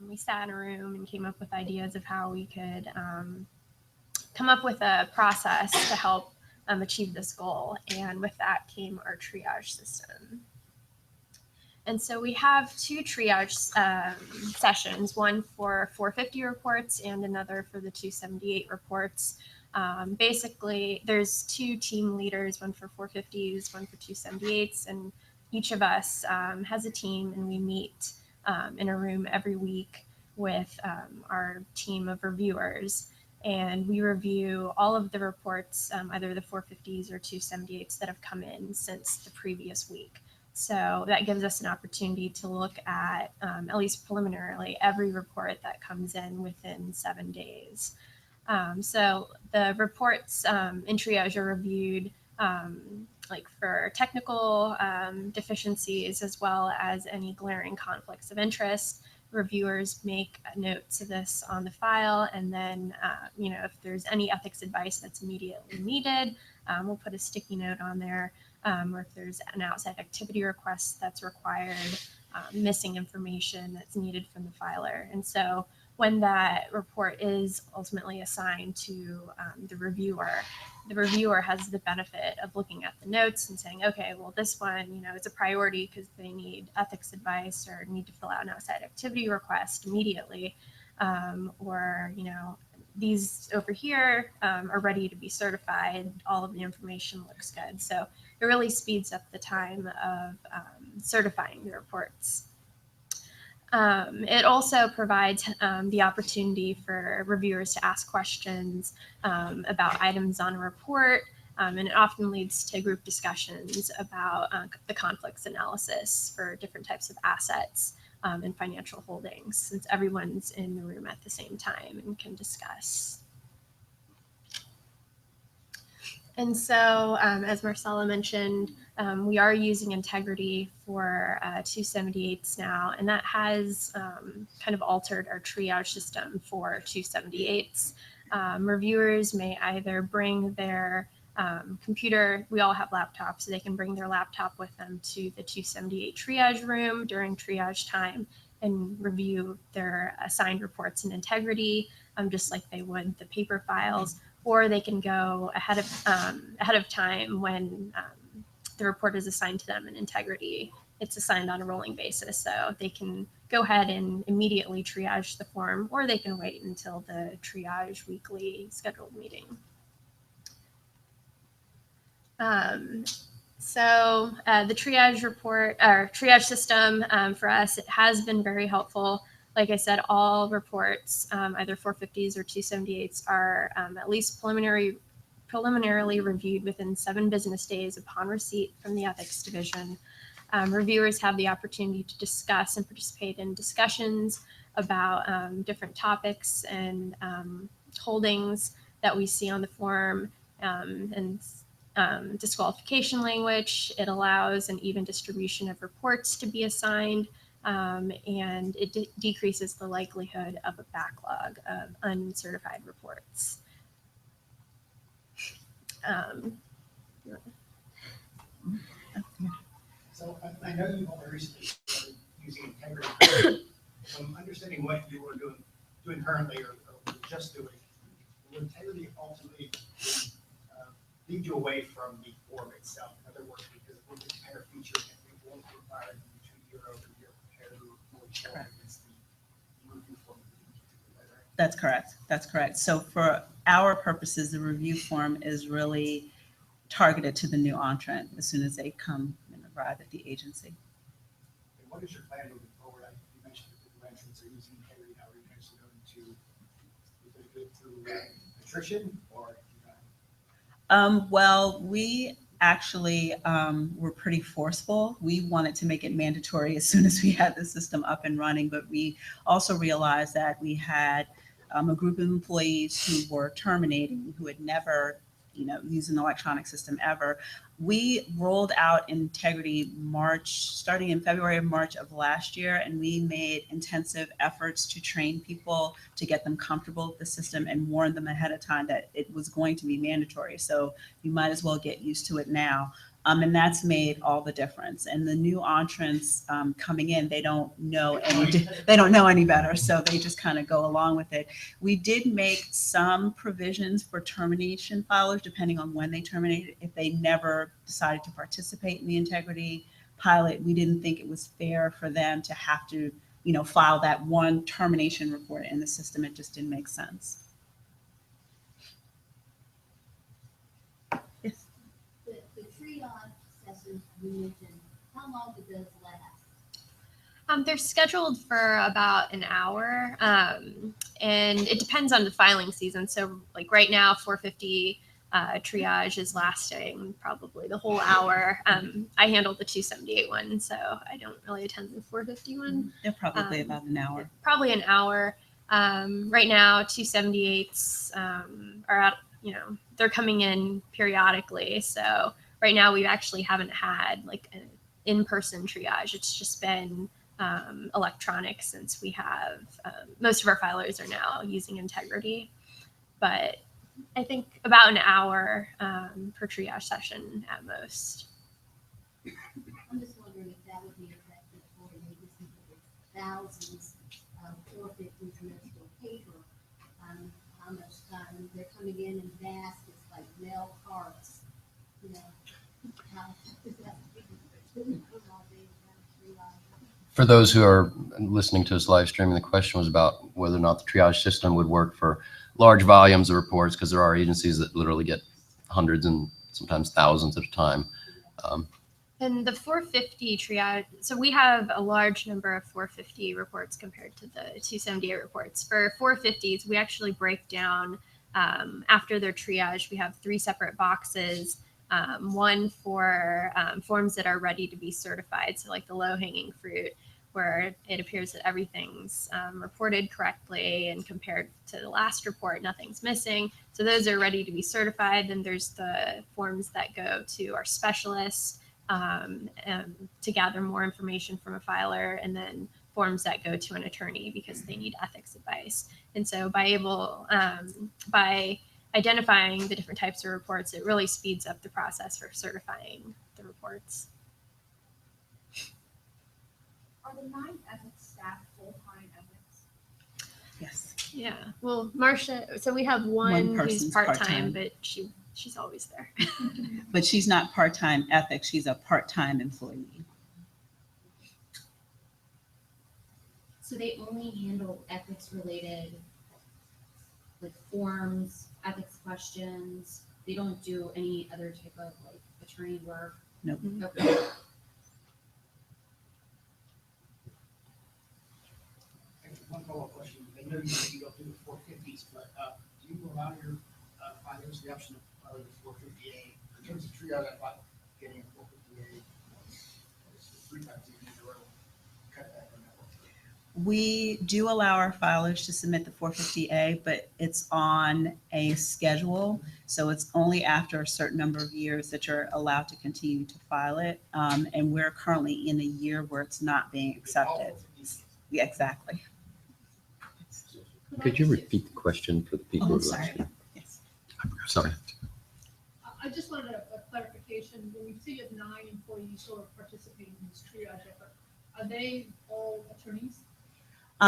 we sat in a room and came up with ideas of how we could come up with a process to help achieve this goal. And with that came our triage system. And so we have 2 triage sessions, one for 450 reports and another for the 278 reports. Basically, there's 2 team leaders, one for 450s, one for 278s, and each of us has a team, and we meet in a room every week with our team of reviewers. And we review all of the reports, either the 450s or 278s that have come in since the previous week. So that gives us an opportunity to look at least preliminarily, every report that comes in within 7 days. So the reports in triage are reviewed like for technical deficiencies as well as any glaring conflicts of interest. Reviewers make notes of this on the file, and then if there's any ethics advice that's immediately needed, we'll put a sticky note on there, or if there's an outside activity request that's required, missing information that's needed from the filer. And so when that report is ultimately assigned to the reviewer has the benefit of looking at the notes and saying, okay, well, this one, is a priority because they need ethics advice or need to fill out an outside activity request immediately. Or, these over here are ready to be certified. All of the information looks good. So it really speeds up the time of certifying the reports. It also provides the opportunity for reviewers to ask questions about items on a report, and it often leads to group discussions about the conflicts analysis for different types of assets and financial holdings, since everyone's in the room at the same time and can discuss. And so, as Marcella mentioned, we are using Integrity for 278s now, and that has kind of altered our triage system for 278s. Reviewers may either bring their computer, we all have laptops, so they can bring their laptop with them to the 278 triage room during triage time and review their assigned reports in Integrity, just like they would the paper files, or they can go ahead of time when the report is assigned to them in Integrity. It's assigned on a rolling basis, so they can go ahead and immediately triage the form, or they can wait until the triage weekly scheduled meeting. So the triage report or triage system for us, it has been very helpful. Like I said, all reports, either 450s or 278s, are at least preliminarily reviewed within 7 business days upon receipt from the ethics division. Reviewers have the opportunity to discuss and participate in discussions about different topics and holdings that we see on the form, and disqualification language. It allows an even distribution of reports to be assigned, and it decreases the likelihood of a backlog of uncertified reports. So I know you've only recently started using Integrity. From understanding what you were doing currently or just doing, will Integrity ultimately lead you away from the form itself? In other words, because it will compare features and it won't require you to year-over-year compare the report form against the review form. That's correct. That's correct. So for our purposes, the review form is really targeted to the new entrant as soon as they come and arrive at the agency. And what is your plan moving forward? You mentioned that the new entrants are using Integrity. How are you actually going to do it through attrition or? Well, we actually were pretty forceful. We wanted to make it mandatory as soon as we had the system up and running, but we also realized that we had a group of employees who were terminating, who had never, used an electronic system ever. We rolled out Integrity starting in February or March of last year, and we made intensive efforts to train people, to get them comfortable with the system and warn them ahead of time that it was going to be mandatory. So you might as well get used to it now. And that's made all the difference. And the new entrants coming in, they don't know any better, so they just kind of go along with it. We did make some provisions for termination filers, depending on when they terminated. If they never decided to participate in the Integrity pilot, we didn't think it was fair for them to have to, file that one termination report in the system. It just didn't make sense. Yes. The triage sessions you mentioned, how long do those last? They're scheduled for about an hour, and it depends on the filing season. So like right now, 450 triage is lasting probably the whole hour. I handle the 278 one, so I don't really attend the 450 one. They're probably about an hour. Probably an hour. Right now, 278s are out, they're coming in periodically. So right now we actually haven't had like an in-person triage. It's just been electronic since we have, most of our filers are now using Integrity. But I think about an hour per triage session at most. I'm just wondering if that would be effective for an agency with thousands of 450s menstrual paper. How much time they're coming in baskets like mail carts, how is that? For those who are listening to us live streaming, the question was about whether or not the triage system would work for large volumes of reports, because there are agencies that literally get hundreds and sometimes thousands at a time. And the 450 triage, so we have a large number of 450 reports compared to the 278 reports. For 450s, we actually break down after their triage, we have 3 separate boxes. One for forms that are ready to be certified, so like the low-hanging fruit. where it appears that everything's reported correctly and compared to the last report, nothing's missing. So those are ready to be certified. Then there's the forms that go to our specialists to gather more information from a filer, and then forms that go to an attorney because they need ethics advice. And so by identifying the different types of reports, it really speeds up the process for certifying the reports. Are the 9 ethics staff full-time ethics? Yes. Yeah. Well, Marcia, so we have one who's person's part-time, part-time. but she's always there. But she's not part-time ethics. She's a part-time employee. So they only handle ethics related, like forms, ethics questions. They don't do any other type of like attorney work. Nope. Okay. One follow-up question. I know you don't do the 450s, but do you allow your filers the option of filing the 450A? In terms of triage, I thought getting a 450A was 3 times easier to cut back on that one. We do allow our filers to submit the 450A, but it's on a schedule. So it's only after a certain number of years that you're allowed to continue to file it. And we're currently in a year where it's not being accepted. Yeah, exactly. Could you repeat the question for the people? Oh, I'm who are sorry. listening? Yes. Sorry. I just wanted a clarification. When you say you have 9 employees who are participating in this triage effort, are they all attorneys?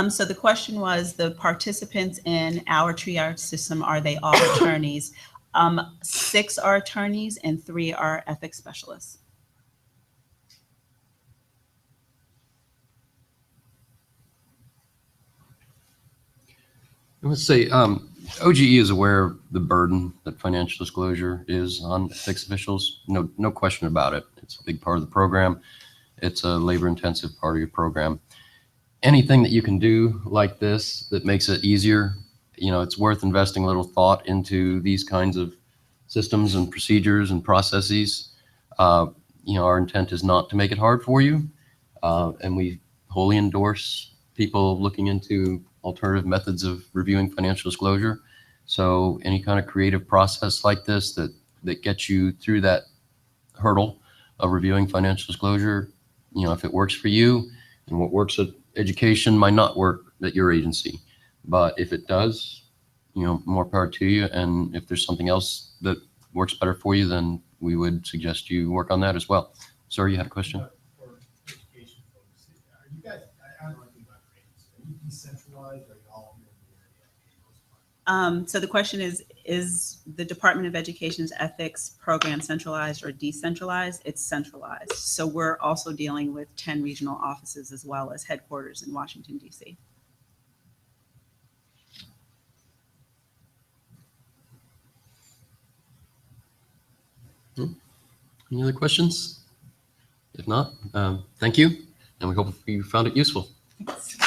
So the question was, the participants in our triage system, are they all attorneys? 6 are attorneys and 3 are ethics specialists. I would say OGE is aware of the burden that financial disclosure is on ethics officials. No question about it. It's a big part of the program. It's a labor-intensive part of your program. Anything that you can do like this that makes it easier, it's worth investing a little thought into these kinds of systems and procedures and processes. Our intent is not to make it hard for you, and we wholly endorse people looking into alternative methods of reviewing financial disclosure. So any kind of creative process like this that gets you through that hurdle of reviewing financial disclosure, if it works for you, and what works at education might not work at your agency. But if it does, more power to you. And if there's something else that works better for you, then we would suggest you work on that as well. Sir, you had a question? For education folks, are you guys, I don't know anything about grades. Are you decentralized or are you all here in the area? So the question is the Department of Education's ethics program centralized or decentralized? It's centralized. So we're also dealing with 10 regional offices as well as headquarters in Washington, D.C. Any other questions? If not, thank you. And we hope you found it useful. Thanks.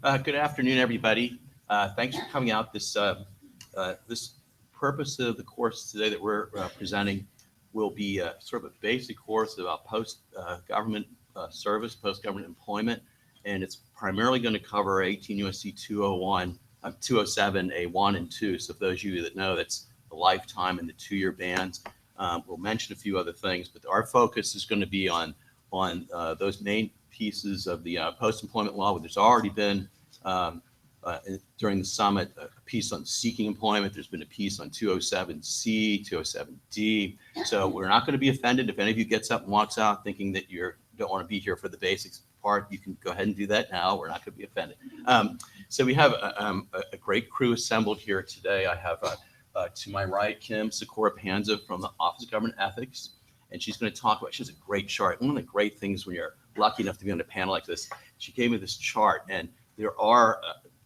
Good afternoon, everybody. Thanks for coming out. This purpose of the course today that we're presenting will be sort of a basic course about post-government service, post-government employment, and it's primarily going to cover 18 U.S.C. 207 A1 and 2. So for those of you that know, that's the lifetime and the 2-year bans. We'll mention a few other things, but our focus is going to be on those main pieces of the post-employment law. There's already been during the summit a piece on seeking employment. There's been a piece on 207C, 207D. So we're not going to be offended if any of you gets up and walks out thinking that you don't want to be here for the basics part. You can go ahead and do that now. We're not going to be offended. So we have a great crew assembled here today. I have to my right Kim Sikora Panza from the Office of Government Ethics, and she's going to talk about. She has a great chart. One of the great things when you're lucky enough to be on a panel like this, she gave me this chart, and there are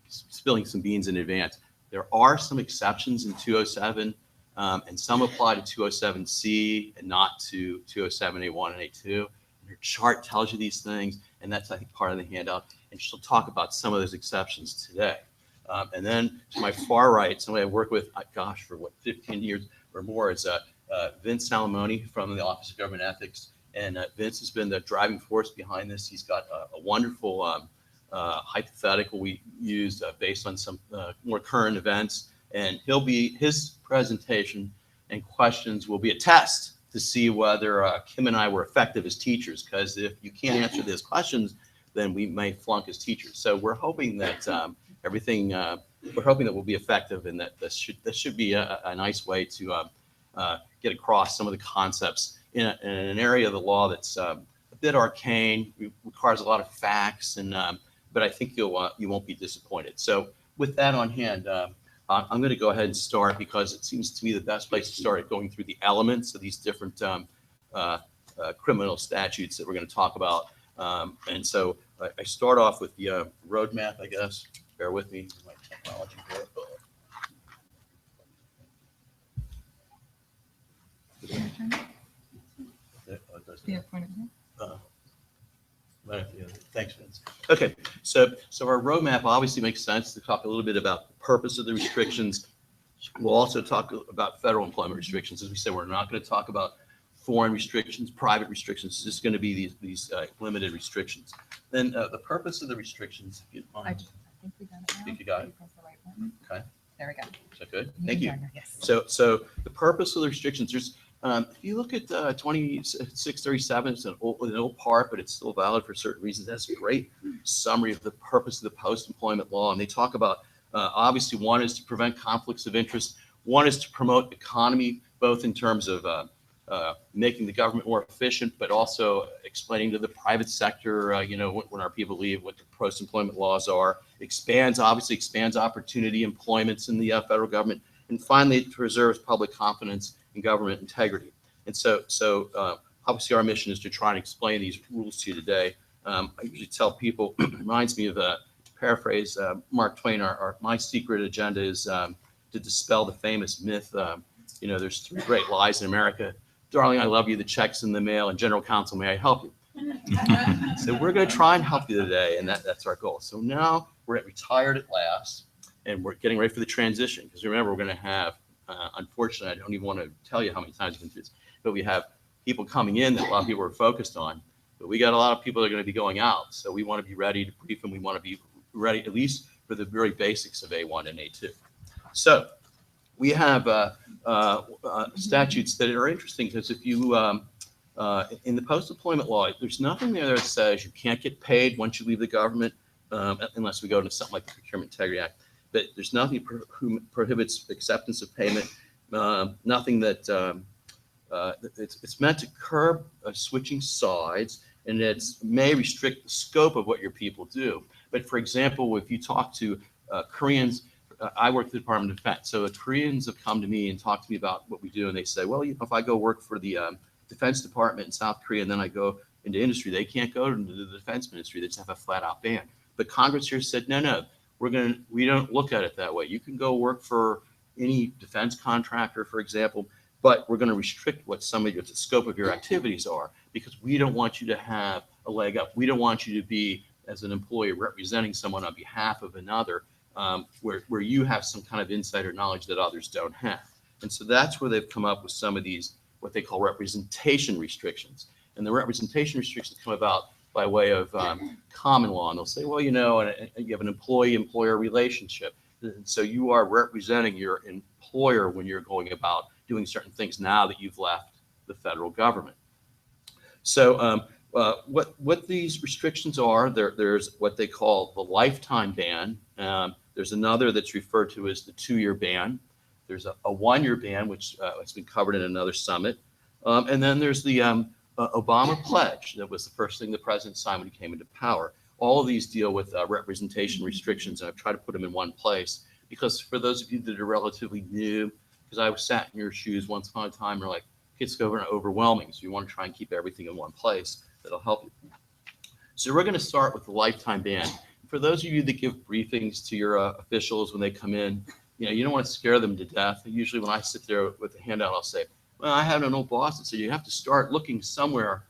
spilling some beans in advance. There are some exceptions in 207, and some apply to 207C and not to 207 A1 and A2. And her chart tells you these things, and that's, I think, part of the handout. And she'll talk about some of those exceptions today. And then to my far right, somebody I worked with, gosh, for 15 years or more, is Vince Salamoni from the Office of Government Ethics. And Vince has been the driving force behind this. He's got a wonderful hypothetical we used based on some more current events. And his presentation and questions will be a test to see whether Kim and I were effective as teachers. Because if you can't answer those questions, then we may flunk as teachers. So we're hoping that we're hoping that we'll be effective, and that this should be a nice way to get across some of the concepts in an area of the law that's a bit arcane, requires a lot of facts, and but I think you won't be disappointed. So with that on hand, I'm going to go ahead and start, because it seems to me the best place to start going through the elements of these different criminal statutes that we're going to talk about. And so I start off with the roadmap, I guess. Bear with me. My technology here. Thanks, Vince. Okay, so our roadmap obviously makes sense to talk a little bit about the purpose of the restrictions. We'll also talk about federal employment restrictions. As we said, we're not going to talk about foreign restrictions, private restrictions. It's just going to be these limited restrictions. Then the purpose of the restrictions, if you don't mind. I think we got it now. I think you got it. Press the right button. Okay. There we go. Is that good? Thank you. Yes. So the purpose of the restrictions, there's if you look at 2637, it's an old part, but it's still valid for certain reasons. That's a great summary of the purpose of the post-employment law. And they talk about, obviously, one is to prevent conflicts of interest. One is to promote economy, both in terms of making the government more efficient, but also explaining to the private sector, when our people leave, what the post-employment laws are. Obviously expands opportunity, employments in the federal government. And finally, it preserves public confidence in government integrity. And so obviously our mission is to try and explain these rules to you today. I usually tell people, it reminds me of, to paraphrase Mark Twain, my secret agenda is to dispel the famous myth, there's 3 great lies in America. Darling, I love you, the check's in the mail, and General Counsel, may I help you? So we're going to try and help you today, and that's our goal. So now we're retired at last, and we're getting ready for the transition, because remember, we're going to have, unfortunately, I don't even want to tell you how many times we've been through this, but we have people coming in that a lot of people are focused on, but we got a lot of people that are going to be going out. So we want to be ready to brief them. We want to be ready at least for the very basics of A1 and A2. So we have statutes that are interesting, because if you, in the post-employment law, there's nothing there that says you can't get paid once you leave the government, unless we go into something like the Procurement Integrity Act. But there's nothing prohibits acceptance of payment, nothing that, it's meant to curb switching sides, and it may restrict the scope of what your people do. But for example, if you talk to Koreans, I work at the Department of Defense. So the Koreans have come to me and talked to me about what we do. And they say, well, if I go work for the Defense Department in South Korea, and then I go into industry, they can't go to the defense ministry. They just have a flat out ban. But Congress here said, no, we don't look at it that way. You can go work for any defense contractor, for example, but we're going to restrict what the scope of your activities are, because we don't want you to have a leg up. We don't want you to be as an employee representing someone on behalf of another, where you have some kind of insider knowledge that others don't have. And so that's where they've come up with some of these, what they call representation restrictions. And the representation restrictions come about by way of common law. And they'll say, well, you have an employee-employer relationship. So you are representing your employer when you're going about doing certain things now that you've left the federal government. So what these restrictions are, there's what they call the lifetime ban. There's another that's referred to as the 2-year ban. There's a 1-year ban, which has been covered in another summit. And then there's the Obama pledge. That was the first thing the president signed when he came into power. All of these deal with representation restrictions, and I've tried to put them in one place because for those of you that are relatively new, because I was sat in your shoes once upon a time, you're like, it's overwhelming. So you want to try and keep everything in one place. That'll help you. So we're going to start with the lifetime ban. For those of you that give briefings to your officials when they come in, you don't want to scare them to death. Usually when I sit there with the handout, I'll say, well, I have an old boss that said you have to start looking somewhere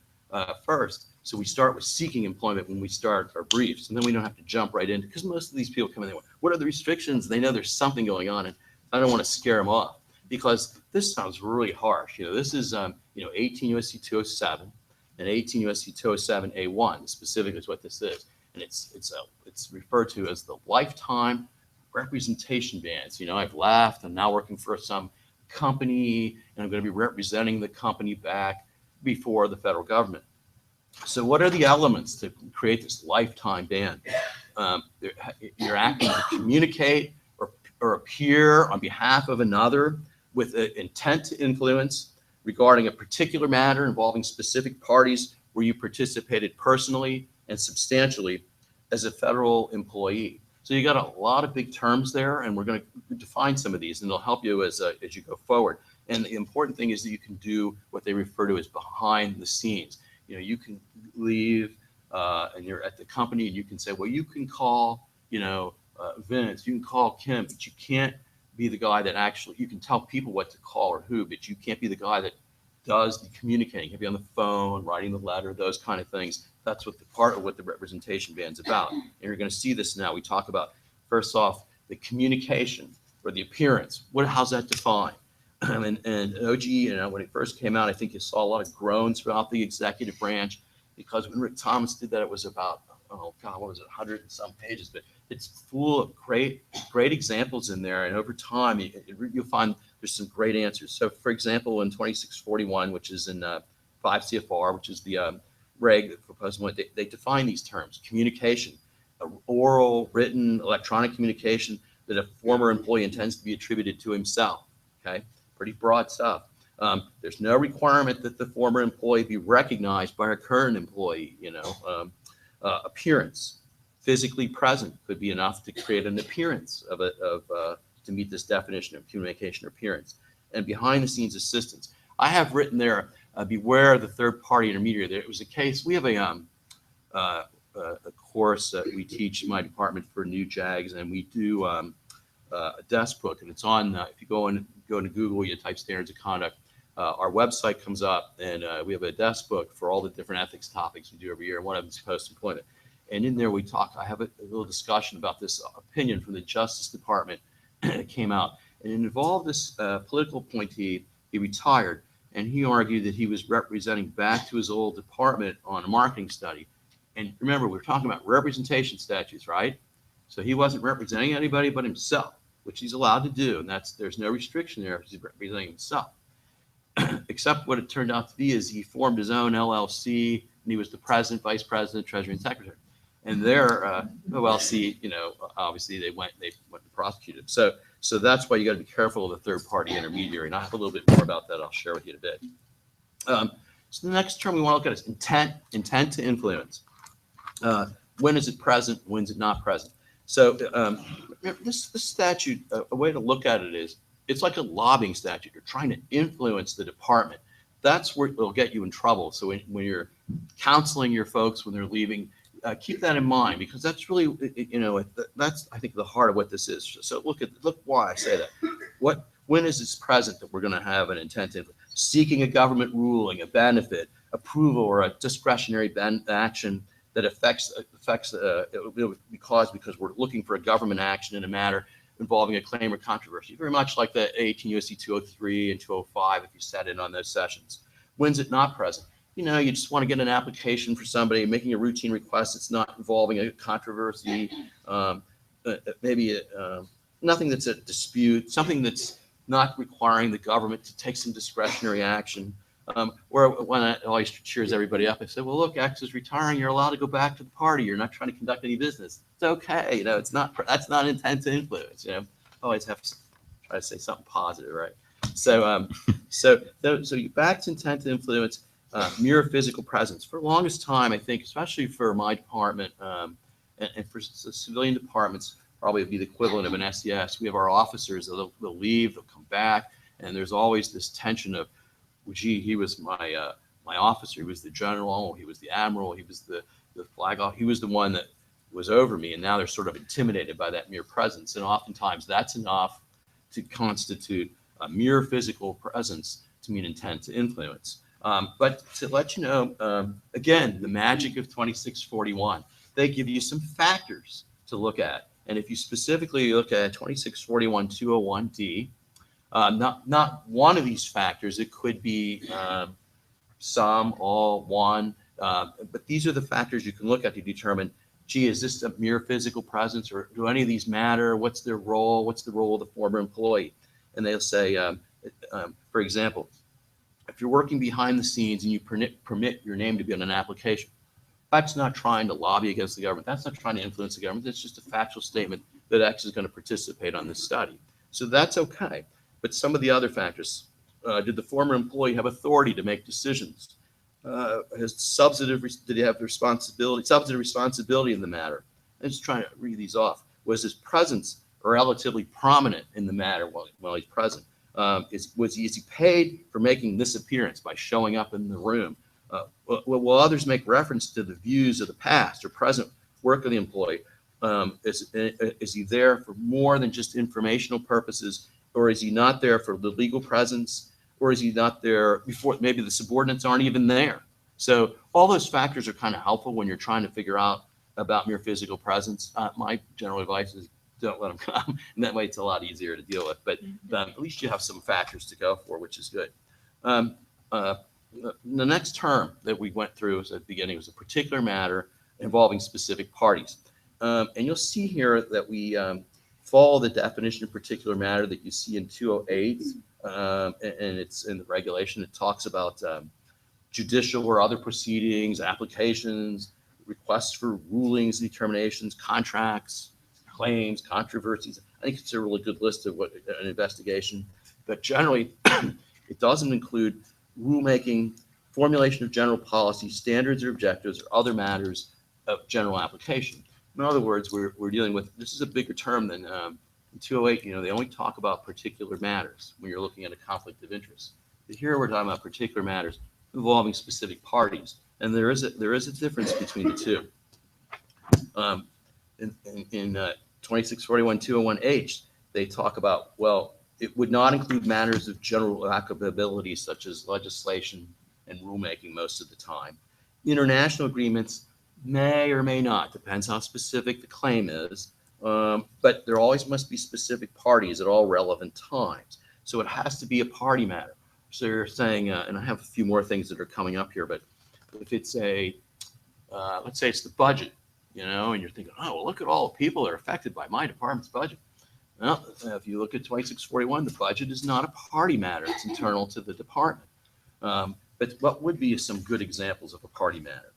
first. So we start with seeking employment when we start our briefs, and then we don't have to jump right into, because most of these people come in, they go, what are the restrictions? They know there's something going on, and I don't want to scare them off because this sounds really harsh. This is 18 U.S.C. 207 and 18 U.S.C. 207 A1 specifically is what this is, and it's referred to as the lifetime representation bans. I've left, I'm now working for some company, and I'm going to be representing the company back before the federal government. So what are the elements to create this lifetime ban? You're acting to communicate or appear on behalf of another with an intent to influence regarding a particular matter involving specific parties where you participated personally and substantially as a federal employee. So you got a lot of big terms there, and we're going to define some of these, and they'll help you as you go forward. And the important thing is that you can do what they refer to as behind the scenes. You can leave and you're at the company, and you can say, well, you can call, Vince, you can call Kim, but you can't be the guy that actually, you can tell people what to call or who, but you can't be the guy that does the communicating. You can be on the phone, writing the letter, those kind of things. That's what the part of what the representation band's about. And you're going to see this now. We talk about, first off, the communication or the appearance. How's that defined? And OGE, when it first came out, I think you saw a lot of groans throughout the executive branch because when Rick Thomas did that, it was about, 100 and some pages, but it's full of great examples in there. And over time, you'll find there's some great answers. So for example, in 2641, which is in 5 CFR, which is the reg that proposed one, they define these terms: communication, oral, written, electronic communication that a former employee intends to be attributed to himself. Okay, pretty broad stuff. There's no requirement that the former employee be recognized by a current employee. Appearance, physically present could be enough to create an appearance to meet this definition of communication or appearance. And behind the scenes assistance, I have written there, beware the third party intermediary. There was a case. We have a course that we teach in my department for new JAGs, and we do a desk book, and it's on. If you go into Google, you type standards of conduct. Our website comes up, and we have a desk book for all the different ethics topics we do every year. And one of them is post-employment. And in there, I have a little discussion about this opinion from the Justice Department that came out. And it involved this political appointee. He retired, and he argued that he was representing back to his old department on a marketing study. And remember, we're talking about representation statutes, right? So he wasn't representing anybody but himself, which he's allowed to do. And there's no restriction there because he's representing himself. Except what it turned out to be is he formed his own LLC, and he was the president, vice president, treasury, and secretary. And their OLC, obviously they went to prosecute him. So that's why you got to be careful of the third party intermediary. And I have a little bit more about that I'll share with you in a bit. So the next term we want to look at is intent to influence. When is it present? When is it not present? So this statute, a way to look at it is, it's like a lobbying statute. You're trying to influence the department. That's where it'll get you in trouble. So when you're counseling your folks when they're leaving, keep that in mind, because that's really, that's, I think, the heart of what this is. So look why I say that. When is this present that we're going to have an intent to influence? Seeking a government ruling, a benefit, approval, or a discretionary action that affects it would be caused because we're looking for a government action in a matter involving a claim or controversy, very much like the 18 U.S.C. 203 and 205 if you sat in on those sessions. When's it not present? You know, you just want to get an application for somebody making a routine request that's not involving a controversy, maybe nothing that's a dispute, something that's not requiring the government to take some discretionary action. Where when I always cheers everybody up, I say, well, look, X is retiring. You're allowed to go back to the party. You're not trying to conduct any business. It's okay. You know, it's not, that's not intent to influence. You know, always have to try to say something positive, right? So, so you back to intent to influence, mere physical presence. For the longest time, I think, especially for my department and for civilian departments, probably would be the equivalent of an SES. We have our officers, they'll leave, they'll come back, and there's always this tension of, well, gee, he was my officer, he was the general, he was the admiral, he was the flag officer, he was the one that was over me, and now they're sort of intimidated by that mere presence, and oftentimes that's enough to constitute a mere physical presence to mean intent to influence. But to let you know, again, the magic of 2641, they give you some factors to look at. And if you specifically look at 2641-201D, not one of these factors, it could be some, all, one, but these are the factors you can look at to determine, gee, is this a mere physical presence, or do any of these matter? What's their role? What's the role of the former employee? And they'll say, for example, if you're working behind the scenes and you permit your name to be on an application, that's not trying to lobby against the government. That's not trying to influence the government. That's just a factual statement that X is going to participate on this study. So that's okay. But some of the other factors, did the former employee have authority to make decisions? Did he have substantive responsibility in the matter? I'm just trying to read these off. Was his presence relatively prominent in the matter while he's present? Is he paid for making this appearance by showing up in the room? Will others make reference to the views of the past or present work of the employee? Is he there for more than just informational purposes, or is he not there for the legal presence, or is he not there before maybe the subordinates aren't even there? So all those factors are kind of helpful when you're trying to figure out about mere physical presence. My general advice is don't let them come, and that way it's a lot easier to deal with. But at least you have some factors to go for, which is good. The next term that we went through at the beginning was a particular matter involving specific parties. And you'll see here that we follow the definition of particular matter that you see in 208, and it's in the regulation. It talks about judicial or other proceedings, applications, requests for rulings, determinations, contracts, claims, controversies. I think it's a really good list of what an investigation, but generally it doesn't include rulemaking, formulation of general policy, standards or objectives, or other matters of general application. In other words, we're dealing with, this is a bigger term than in 208, they only talk about particular matters when you're looking at a conflict of interest. But here we're talking about particular matters involving specific parties, and there is a difference between the two. In 2641-201H, they talk about, well, it would not include matters of general applicability such as legislation and rulemaking most of the time. International agreements may or may not, depends how specific the claim is, but there always must be specific parties at all relevant times. So it has to be a party matter. So you're saying, and I have a few more things that are coming up here, but if it's let's say it's the budget, and you're thinking, oh, well, look at all the people that are affected by my department's budget. Well, if you look at 2641, the budget is not a party matter. It's internal to the department. But what would be some good examples of a party matter?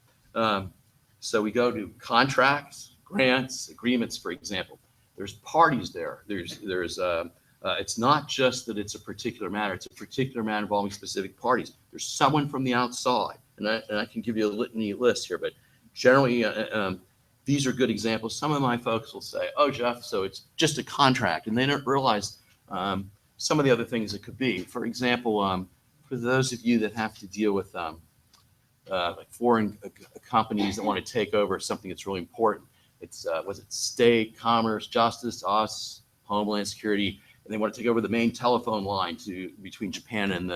So we go to contracts, grants, agreements, for example. There's parties there. It's not just that it's a particular matter. It's a particular matter involving specific parties. There's someone from the outside, and I can give you a litany list here, but generally, these are good examples. Some of my folks will say, oh, Jeff, so it's just a contract, and they don't realize some of the other things it could be. For example, for those of you that have to deal with like foreign companies that want to take over something that's really important, it's was it state, commerce, justice, us, Homeland Security, and they want to take over the main telephone line between Japan and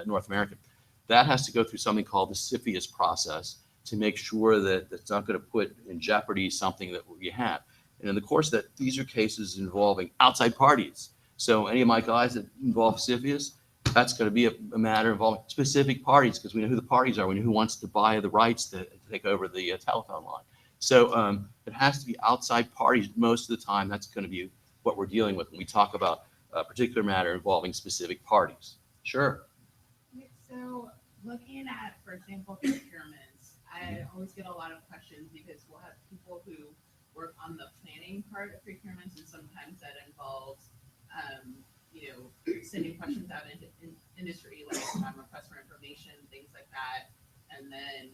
North America. That has to go through something called the CFIUS process. to make sure that it's not going to put in jeopardy something that we have. And in the course that these are cases involving outside parties. So any of my guys that involve CFIUS, that's going to be a matter involving specific parties because we know who the parties are. We know who wants to buy the rights to take over the telephone line. So it has to be outside parties most of the time. That's going to be what we're dealing with when we talk about a particular matter involving specific parties. Sure. So looking at, for example, procurements, I always get a lot of questions because we'll have people who work on the planning part of procurements, and sometimes that involves, sending questions out into industry, like requests for information, things like that, and then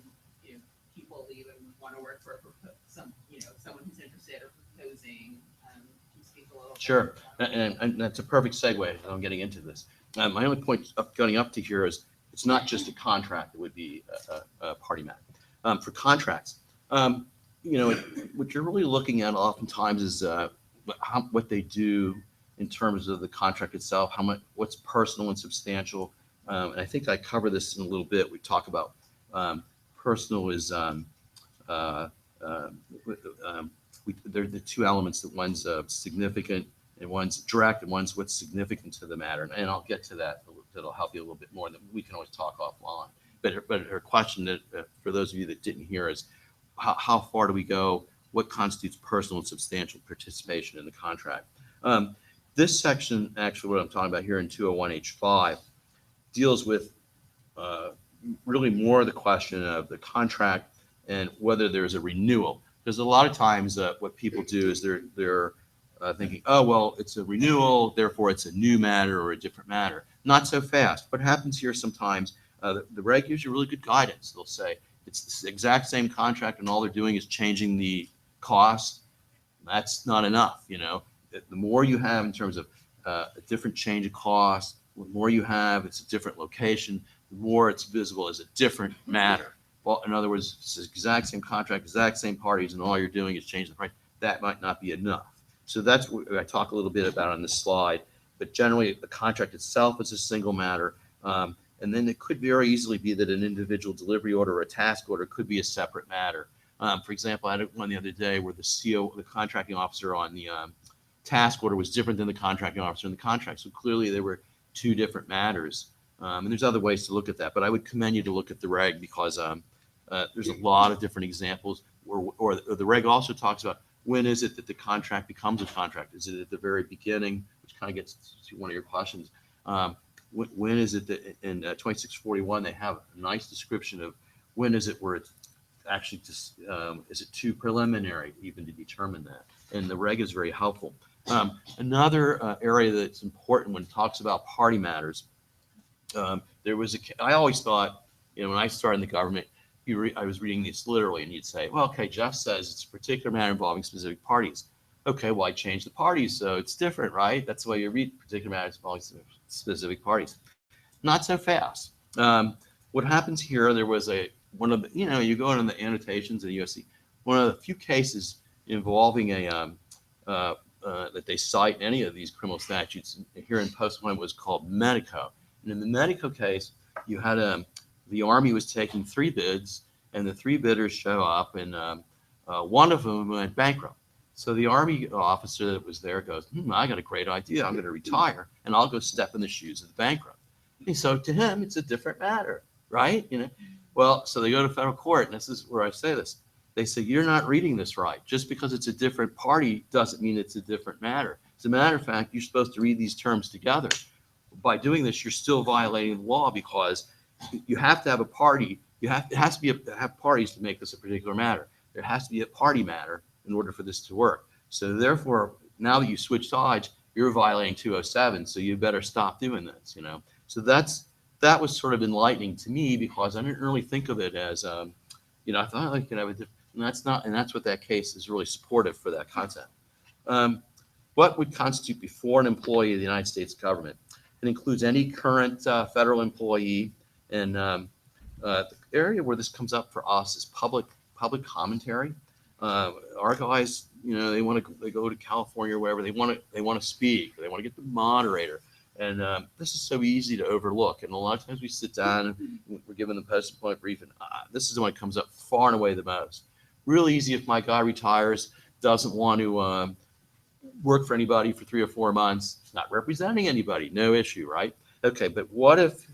people leave and want to work for someone who's interested or proposing. Can you speak a little? Sure, and that's a perfect segue. I'm getting into this. My only point going up to here is it's not just a contract. It would be a party matter. For contracts, what you're really looking at oftentimes is what they do in terms of the contract itself, what's personal and substantial. And I think I cover this in a little bit. We talk about personal is they're the two elements that one's significant and one's direct and one's what's significant to the matter. And I'll get to that. That'll help you a little bit more. We can always talk offline. But her question that for those of you that didn't hear is how far do we go? What constitutes personal and substantial participation in the contract? This section, actually, what I'm talking about here in 201H5 deals with really more the question of the contract and whether there's a renewal. Because a lot of times what people do is they're thinking, oh, well, it's a renewal, therefore it's a new matter or a different matter. Not so fast. What happens here sometimes, the reg gives you really good guidance. They'll say it's the exact same contract and all they're doing is changing the cost. That's not enough. The more you have in terms of a different change of cost, the more you have, it's a different location, the more it's visible as a different matter. Well, in other words, it's the exact same contract, exact same parties, and all you're doing is changing the price. That might not be enough. So that's what I talk a little bit about on this slide. But generally, the contract itself is a single matter. And then it could very easily be that an individual delivery order or a task order could be a separate matter. For example, I had one the other day where the contracting officer on the task order was different than the contracting officer in the contract. So clearly there were two different matters. And there's other ways to look at that. But I would commend you to look at the reg because there's a lot of different examples. Or the reg also talks about when is it that the contract becomes a contract? Is it at the very beginning, which kind of gets to one of your questions. When is it that in 2641 they have a nice description of when is it where it's actually just, is it too preliminary even to determine that? And the reg is very helpful. Another area that's important when it talks about party matters, I always thought, when I started in the government, I was reading this literally, and you'd say, well, okay, Jeff says it's a particular matter involving specific parties. Okay, well, I changed the parties, so it's different, right? That's the way you read particular matters involving specific parties. Not so fast. What happens here, there was one of the, you go into the annotations of the U.S.C., one of the few cases involving that they cite in any of these criminal statutes here in Post 1 was called Medico. And in the Medico case, you had the Army was taking 3 bids, and the 3 bidders show up, and one of them went bankrupt. So the Army officer that was there goes, I got a great idea. I'm going to retire, and I'll go step in the shoes of the bankrupt. And so to him, it's a different matter, right? Well, so they go to federal court, and this is where I say this. They say, you're not reading this right. Just because it's a different party doesn't mean it's a different matter. As a matter of fact, you're supposed to read these terms together. By doing this, you're still violating the law because you have to have a party. It has to be have parties to make this a particular matter. There has to be a party matter in order for this to work. So therefore, now that you switch sides, you're violating 207. So you better stop doing this. So that was sort of enlightening to me because I didn't really think of it as I thought I could have a different. And that's what that case is really supportive for that concept. What would constitute before an employee of the United States government? It includes any current federal employee, and the area where this comes up for us is public commentary. Our guys, they go to California or wherever they want to speak, or they want to get the moderator. And this is so easy to overlook. And a lot of times we sit down and we're given the post-employment brief, and this is the one that comes up far and away the most. Real easy if my guy retires, doesn't want to work for anybody for 3 or 4 months, not representing anybody, no issue, right? Okay, but what if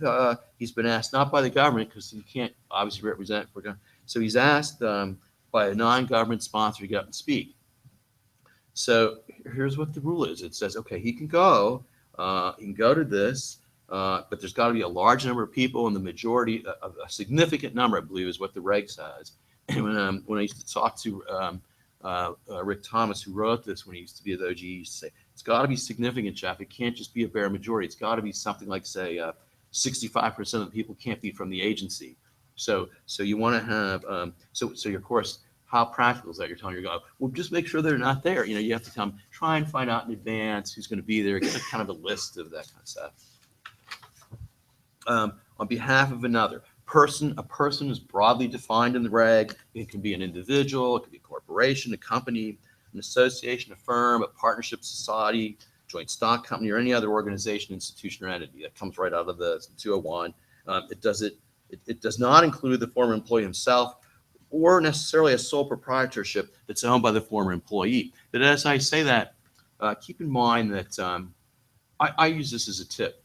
he's been asked, not by the government, because he can't obviously represent, so he's asked by a non-government sponsor to get up and speak. So here's what the rule is. It says, okay, he can go to this, but there's got to be a large number of people, and the majority, a significant number, I believe, is what the reg says. And when I used to talk to Rick Thomas, who wrote this when he used to be at OGE, he used to say, it's got to be significant, Jeff. It can't just be a bare majority. It's got to be something like, say, 65% of the people can't be from the agency. So you want to have, so of course, how practical is that? You're telling your guy, well, just make sure they're not there. You have to tell them, try and find out in advance who's going to be there, get kind of a list of that kind of stuff. On behalf of another person, a person is broadly defined in the reg. It can be an individual, it can be a corporation, a company, an association, a firm, a partnership, society, joint stock company, or any other organization, institution, or entity. That comes right out of the 201. It does not include the former employee himself, or necessarily a sole proprietorship that's owned by the former employee. But as I say that, keep in mind that I use this as a tip.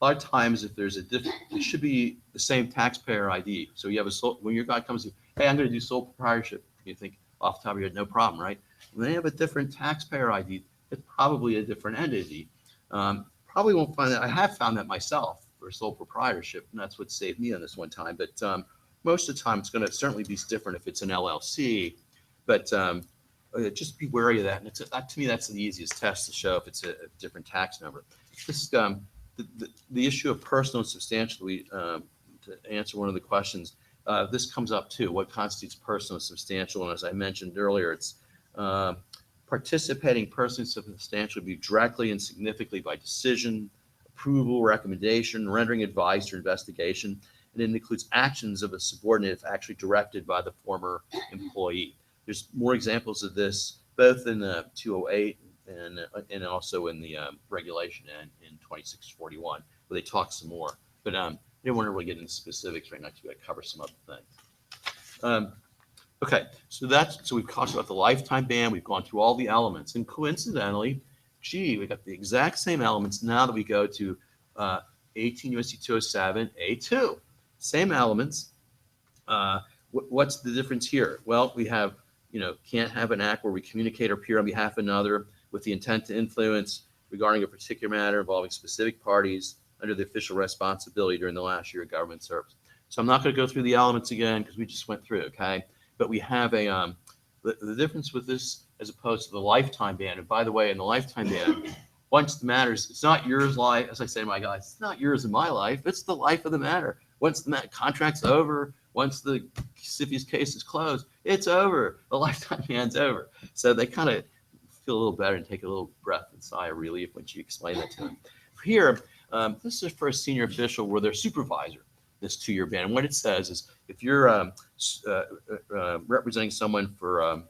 A lot of times, if there's it should be the same taxpayer ID. So you have when your guy comes to you, hey, I'm going to do sole proprietorship. You think off the top of your head, no problem, right? When they have a different taxpayer ID, it's probably a different entity. Probably won't find that. I have found that myself for sole proprietorship, and that's what saved me on this one time. But most of the time, it's going to certainly be different if it's an LLC. But just be wary of that. And to me, that's the easiest test to show if it's a different tax number. This the issue of personal and substantial. To answer one of the questions, this comes up too. What constitutes personal and substantial? And as I mentioned earlier, it's participating personally and substantially be directly and significantly by decision, approval, recommendation, rendering advice or investigation. And it includes actions of a subordinate if actually directed by the former employee. There's more examples of this, both in the 208 and also in the regulation and in 2641, where they talk some more. But I didn't want to really get into specifics right now because I cover some other things. Okay, so we've talked about the lifetime ban. We've gone through all the elements, and coincidentally, we got the exact same elements now that we go to 18 U.S.C. 207 A2. Same elements. What's the difference here? Well, we have, can't have an act where we communicate or appear on behalf of another with the intent to influence regarding a particular matter involving specific parties under the official responsibility during the last year of government service. So I'm not going to go through the elements again because we just went through, okay? But we have the difference with this as opposed to the lifetime ban. And by the way, in the lifetime ban, once the matters, it's not yours life, as I say to my guys, it's not yours and my life, it's the life of the matter. Once the contract's over, once the CFIUS case is closed, it's over. The lifetime ban's over. So they kind of feel a little better and take a little breath and sigh of relief when you explain that to them. Here, this is for a senior official where they're supervisor, this 2-year ban. And what it says is if you're representing someone for,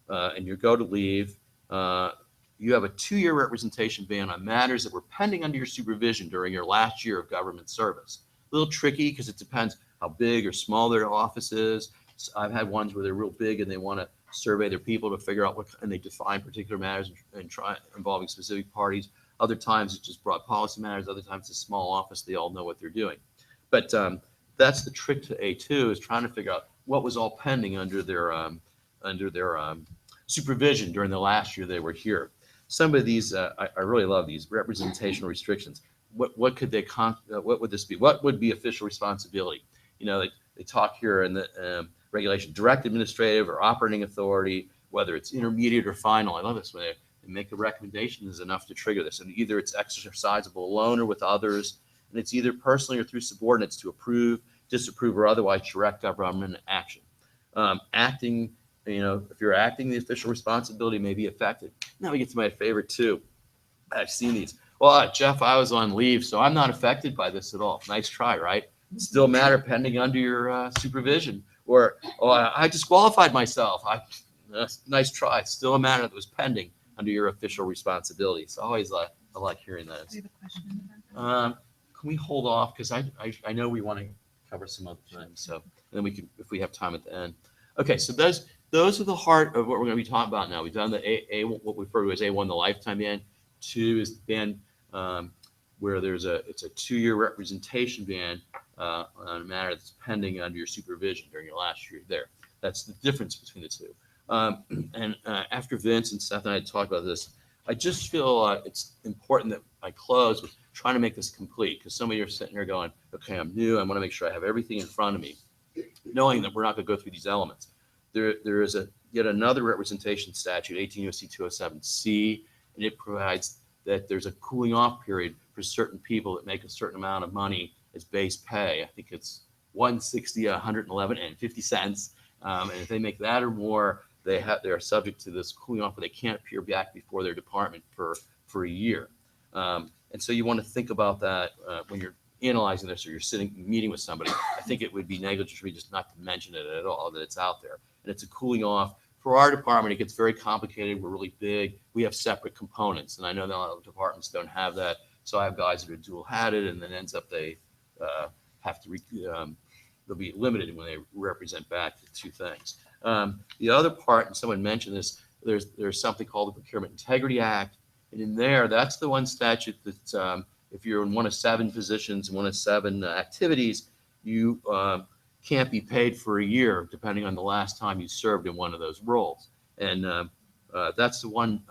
and you go to leave, you have a 2-year representation ban on matters that were pending under your supervision during your last year of government service. A little tricky because it depends how big or small their office is. So I've had ones where they're real big and they want to survey their people to figure out and they define particular matters and try involving specific parties. Other times it's just broad policy matters. Other times it's a small office. They all know what they're doing. But that's the trick to A2 is trying to figure out what was all pending under their supervision during the last year they were here. Some of these, I really love these representational restrictions. What could they, what would this be? What would be official responsibility? They talk here in the regulation, direct administrative or operating authority, whether it's intermediate or final. I love this when they make a recommendation is enough to trigger this. And either it's exercisable alone or with others, and it's either personally or through subordinates to approve, disapprove, or otherwise direct government action. Acting, if you're acting, the official responsibility may be affected. Now we get to my favorite too. I've seen these. Well, Jeff, I was on leave, so I'm not affected by this at all. Nice try, right? Still matter pending under your supervision. Or, I disqualified myself. Nice try. Still a matter that was pending under your official responsibility. So I like hearing that. I have a question about Can we hold off? Because I know we want to cover some other things. So then we can, if we have time at the end. Okay, so those are the heart of what we're going to be talking about now. We've done the A what we refer to as A1, the lifetime ban. 2 is the ban where it's a 2-year representation ban on a matter that's pending under your supervision during your last year there. That's the difference between the two. And after Vince and Seth and I talked about this, I just feel it's important that I close with trying to make this complete, because some of you are sitting here going, okay, I'm new. I want to make sure I have everything in front of me, knowing that we're not going to go through these elements. There is yet another representation statute, 18 U.S.C. 207C, and it provides that there's a cooling off period for certain people that make a certain amount of money as base pay. I think it's $160, $111, and 50 cents. And if they make that or more, they are subject to this cooling off, but they can't appear back before their department for a year. And so you want to think about that when you're analyzing this, or you're meeting with somebody. I think it would be negligent for me just not to mention it at all, that it's out there. And it's a cooling off. For our department, it gets very complicated. We're really big. We have separate components, and I know that a lot of departments don't have that. So I have guys that are dual-hatted, and then ends up they have to they'll be limited when they represent back the two things. The other part, and someone mentioned this, there's something called the Procurement Integrity Act, and in there, that's the one statute that if you're in one of 7 positions, one of 7 activities, you can't be paid for a year, depending on the last time you served in one of those roles. And that's the one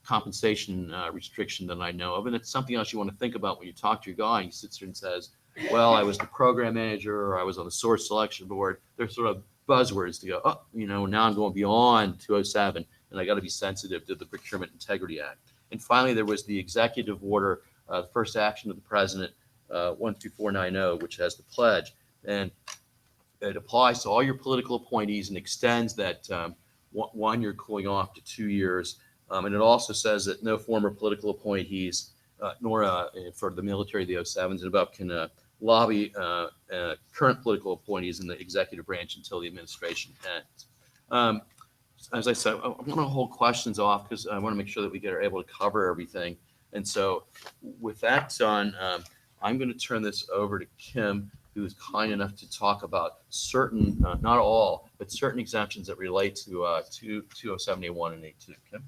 compensation restriction that I know of. And it's something else you want to think about when you talk to your guy and he sits there and says, well, I was the program manager, or I was on the source selection board. They're sort of buzzwords to go, oh, now I'm going beyond 207, and I got to be sensitive to the Procurement Integrity Act. And finally, there was the executive order, the first action of the president, 12490, which has the pledge. And it applies to all your political appointees and extends that 1 year cooling off to 2 years. And it also says that no former political appointees, nor for the military, the 07s and above, can lobby current political appointees in the executive branch until the administration ends. As I said, I want to hold questions off because I want to make sure that we are able to cover everything. And so with that done, I'm going to turn this over to Kim, who is kind enough to talk about certain, not all, but certain exemptions that relate to 207A1 and A2. Kim?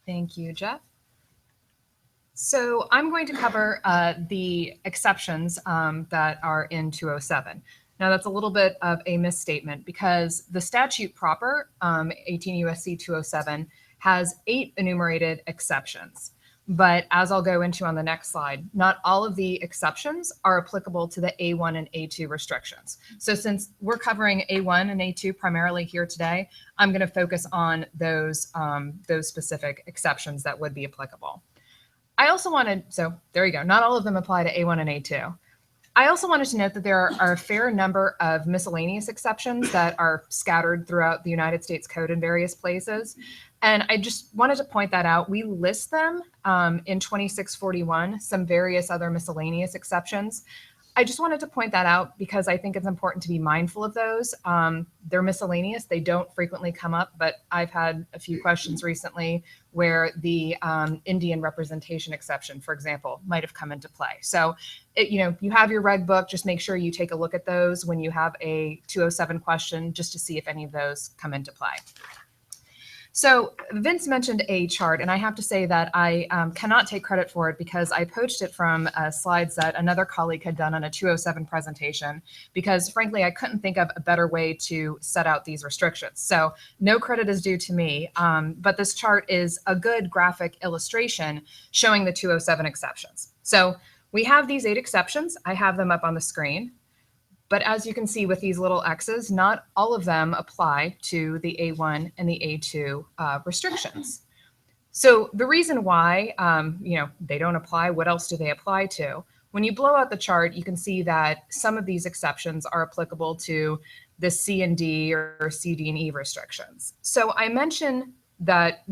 Thank you, Jeff. So I'm going to cover the exceptions that are in 207. Now that's a little bit of a misstatement because the statute proper, 18 U.S.C. 207, has 8 enumerated exceptions. But as I'll go into on the next slide, not all of the exceptions are applicable to the A1 and A2 restrictions. So since we're covering A1 and A2 primarily here today, I'm going to focus on those specific exceptions that would be applicable. I also wanted, so there you go, not all of them apply to A1 and A2. I also wanted to note that there are a fair number of miscellaneous exceptions that are scattered throughout the United States Code in various places. And I just wanted to point that out. We list them in 2641, some various other miscellaneous exceptions. I just wanted to point that out because I think it's important to be mindful of those. They're miscellaneous. They don't frequently come up, but I've had a few questions recently where the Indian representation exception, for example, might have come into play. So, you have your reg book. Just make sure you take a look at those when you have a 207 question, just to see if any of those come into play. So Vince mentioned a chart, and I have to say that I cannot take credit for it because I poached it from slides that another colleague had done on a 207 presentation, because frankly, I couldn't think of a better way to set out these restrictions. So no credit is due to me, but this chart is a good graphic illustration showing the 207 exceptions. So we have these 8 exceptions. I have them up on the screen. But as you can see with these little X's, not all of them apply to the A1 and the A2 restrictions. So the reason why, they don't apply, what else do they apply to? When you blow out the chart, you can see that some of these exceptions are applicable to the C and D or C, D, and E restrictions. So I mentioned that,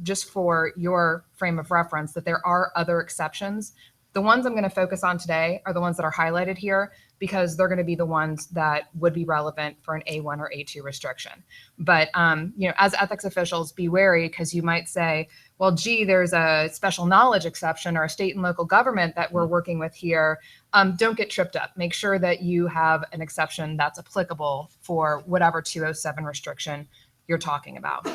just for your frame of reference, that there are other exceptions. The ones I'm going to focus on today are the ones that are highlighted here because they're going to be the ones that would be relevant for an A1 or A2 restriction. But, as ethics officials, be wary because you might say, well, gee, there's a special knowledge exception or a state and local government that we're working with here. Don't get tripped up. Make sure that you have an exception that's applicable for whatever 207 restriction you're talking about.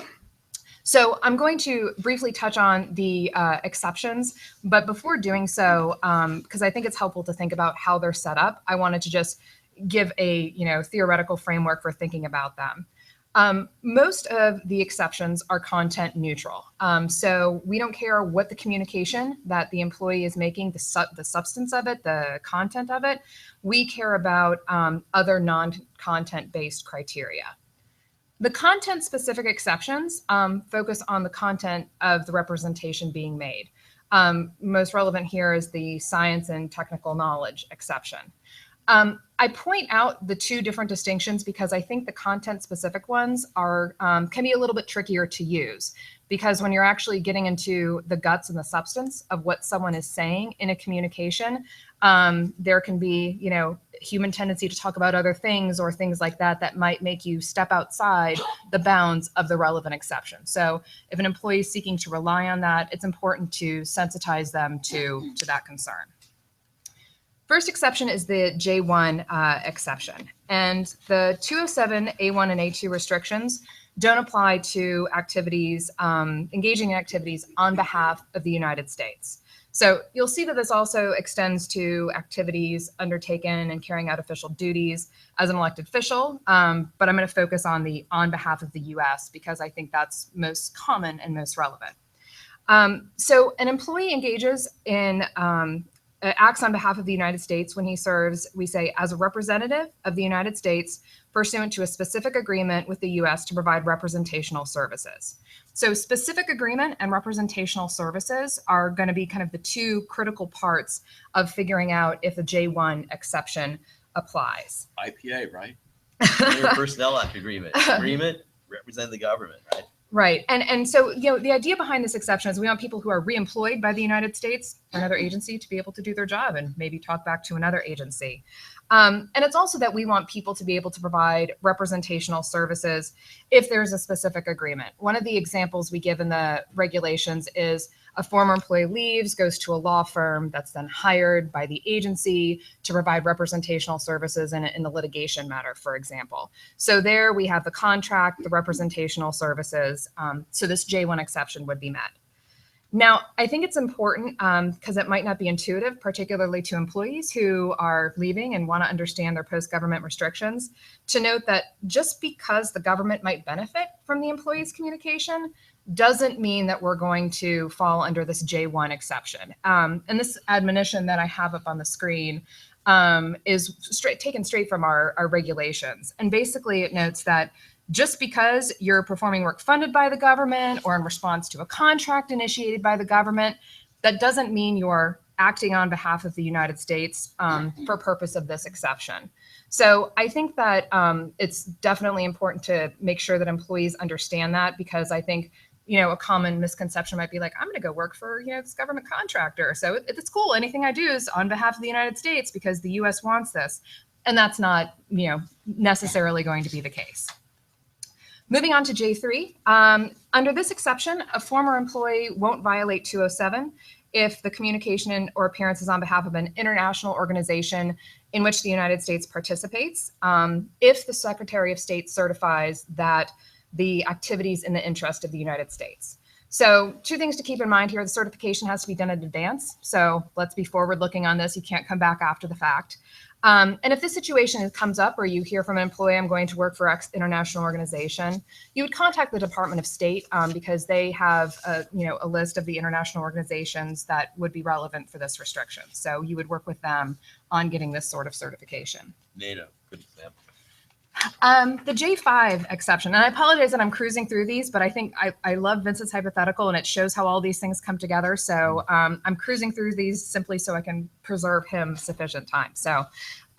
So I'm going to briefly touch on the exceptions, but before doing so, because I think it's helpful to think about how they're set up, I wanted to just give a theoretical framework for thinking about them. Most of the exceptions are content neutral. So we don't care what the communication that the employee is making, the substance of it, the content of it. We care about other non-content based criteria. The content-specific exceptions focus on the content of the representation being made. Most relevant here is the science and technical knowledge exception. I point out the two different distinctions because I think the content-specific ones are can be a little bit trickier to use because when you're actually getting into the guts and the substance of what someone is saying in a communication, there can be, human tendency to talk about other things or things like that that might make you step outside the bounds of the relevant exception. So if an employee is seeking to rely on that, it's important to sensitize them to that concern. First exception is the J1 exception. And the 207 A1 and A2 restrictions don't apply to activities, engaging in activities on behalf of the United States. So you'll see that this also extends to activities undertaken and carrying out official duties as an elected official, but I'm going to focus on the on behalf of the U.S. because I think that's most common and most relevant. So an employee engages in acts on behalf of the United States when he serves, we say, as a representative of the United States pursuant to a specific agreement with the U.S. to provide representational services. So specific agreement and representational services are going to be kind of the two critical parts of figuring out if a J1 exception applies. IPA, right? Your Personnel Act agreement. Agreement, represent the government, right? Right. And so, the idea behind this exception is we want people who are reemployed by the United States or another agency to be able to do their job and maybe talk back to another agency. And it's also that we want people to be able to provide representational services if there's a specific agreement. One of the examples we give in the regulations is a former employee leaves, goes to a law firm that's then hired by the agency to provide representational services in the litigation matter, for example. So there we have the contract, the representational services. So this J1 exception would be met. Now, I think it's important because it might not be intuitive, particularly to employees who are leaving and want to understand their post-government restrictions, to note that just because the government might benefit from the employee's communication doesn't mean that we're going to fall under this J1 exception. And this admonition that I have up on the screen is taken straight from our regulations. And basically it notes that just because you're performing work funded by the government or in response to a contract initiated by the government, that doesn't mean you're acting on behalf of the United States for purpose of this exception. So I think that it's definitely important to make sure that employees understand that because I think, a common misconception might be like, I'm going to go work for, this government contractor. So it's cool. Anything I do is on behalf of the United States because the U.S. wants this. And that's not, necessarily going to be the case. Moving on to J3, under this exception, a former employee won't violate 207 if the communication or appearance is on behalf of an international organization in which the United States participates, if the Secretary of State certifies that the activities in the interest of the United States. So two things to keep in mind here. The certification has to be done in advance. So let's be forward looking on this. You can't come back after the fact. And if this situation comes up or you hear from an employee, I'm going to work for X international organization, you would contact the Department of State because they have a list of the international organizations that would be relevant for this restriction. So you would work with them on getting this sort of certification. NATO, good example. The J5 exception, and I apologize that I'm cruising through these, but I think I love Vincent's hypothetical and it shows how all these things come together. So I'm cruising through these simply so I can preserve him sufficient time. So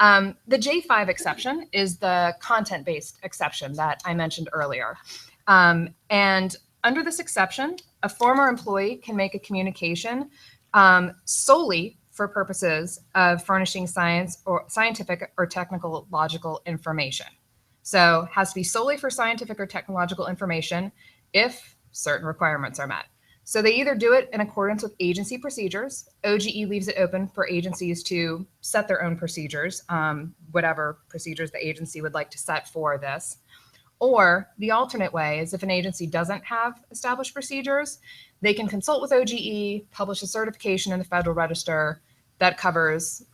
the J5 exception is the content-based exception that I mentioned earlier. And under this exception, a former employee can make a communication solely for purposes of furnishing scientific or technological information. So has to be solely for scientific or technological information if certain requirements are met. So they either do it in accordance with agency procedures. OGE leaves it open for agencies to set their own procedures, whatever procedures the agency would like to set for this. Or the alternate way is if an agency doesn't have established procedures, they can consult with OGE, publish a certification in the Federal Register that covers,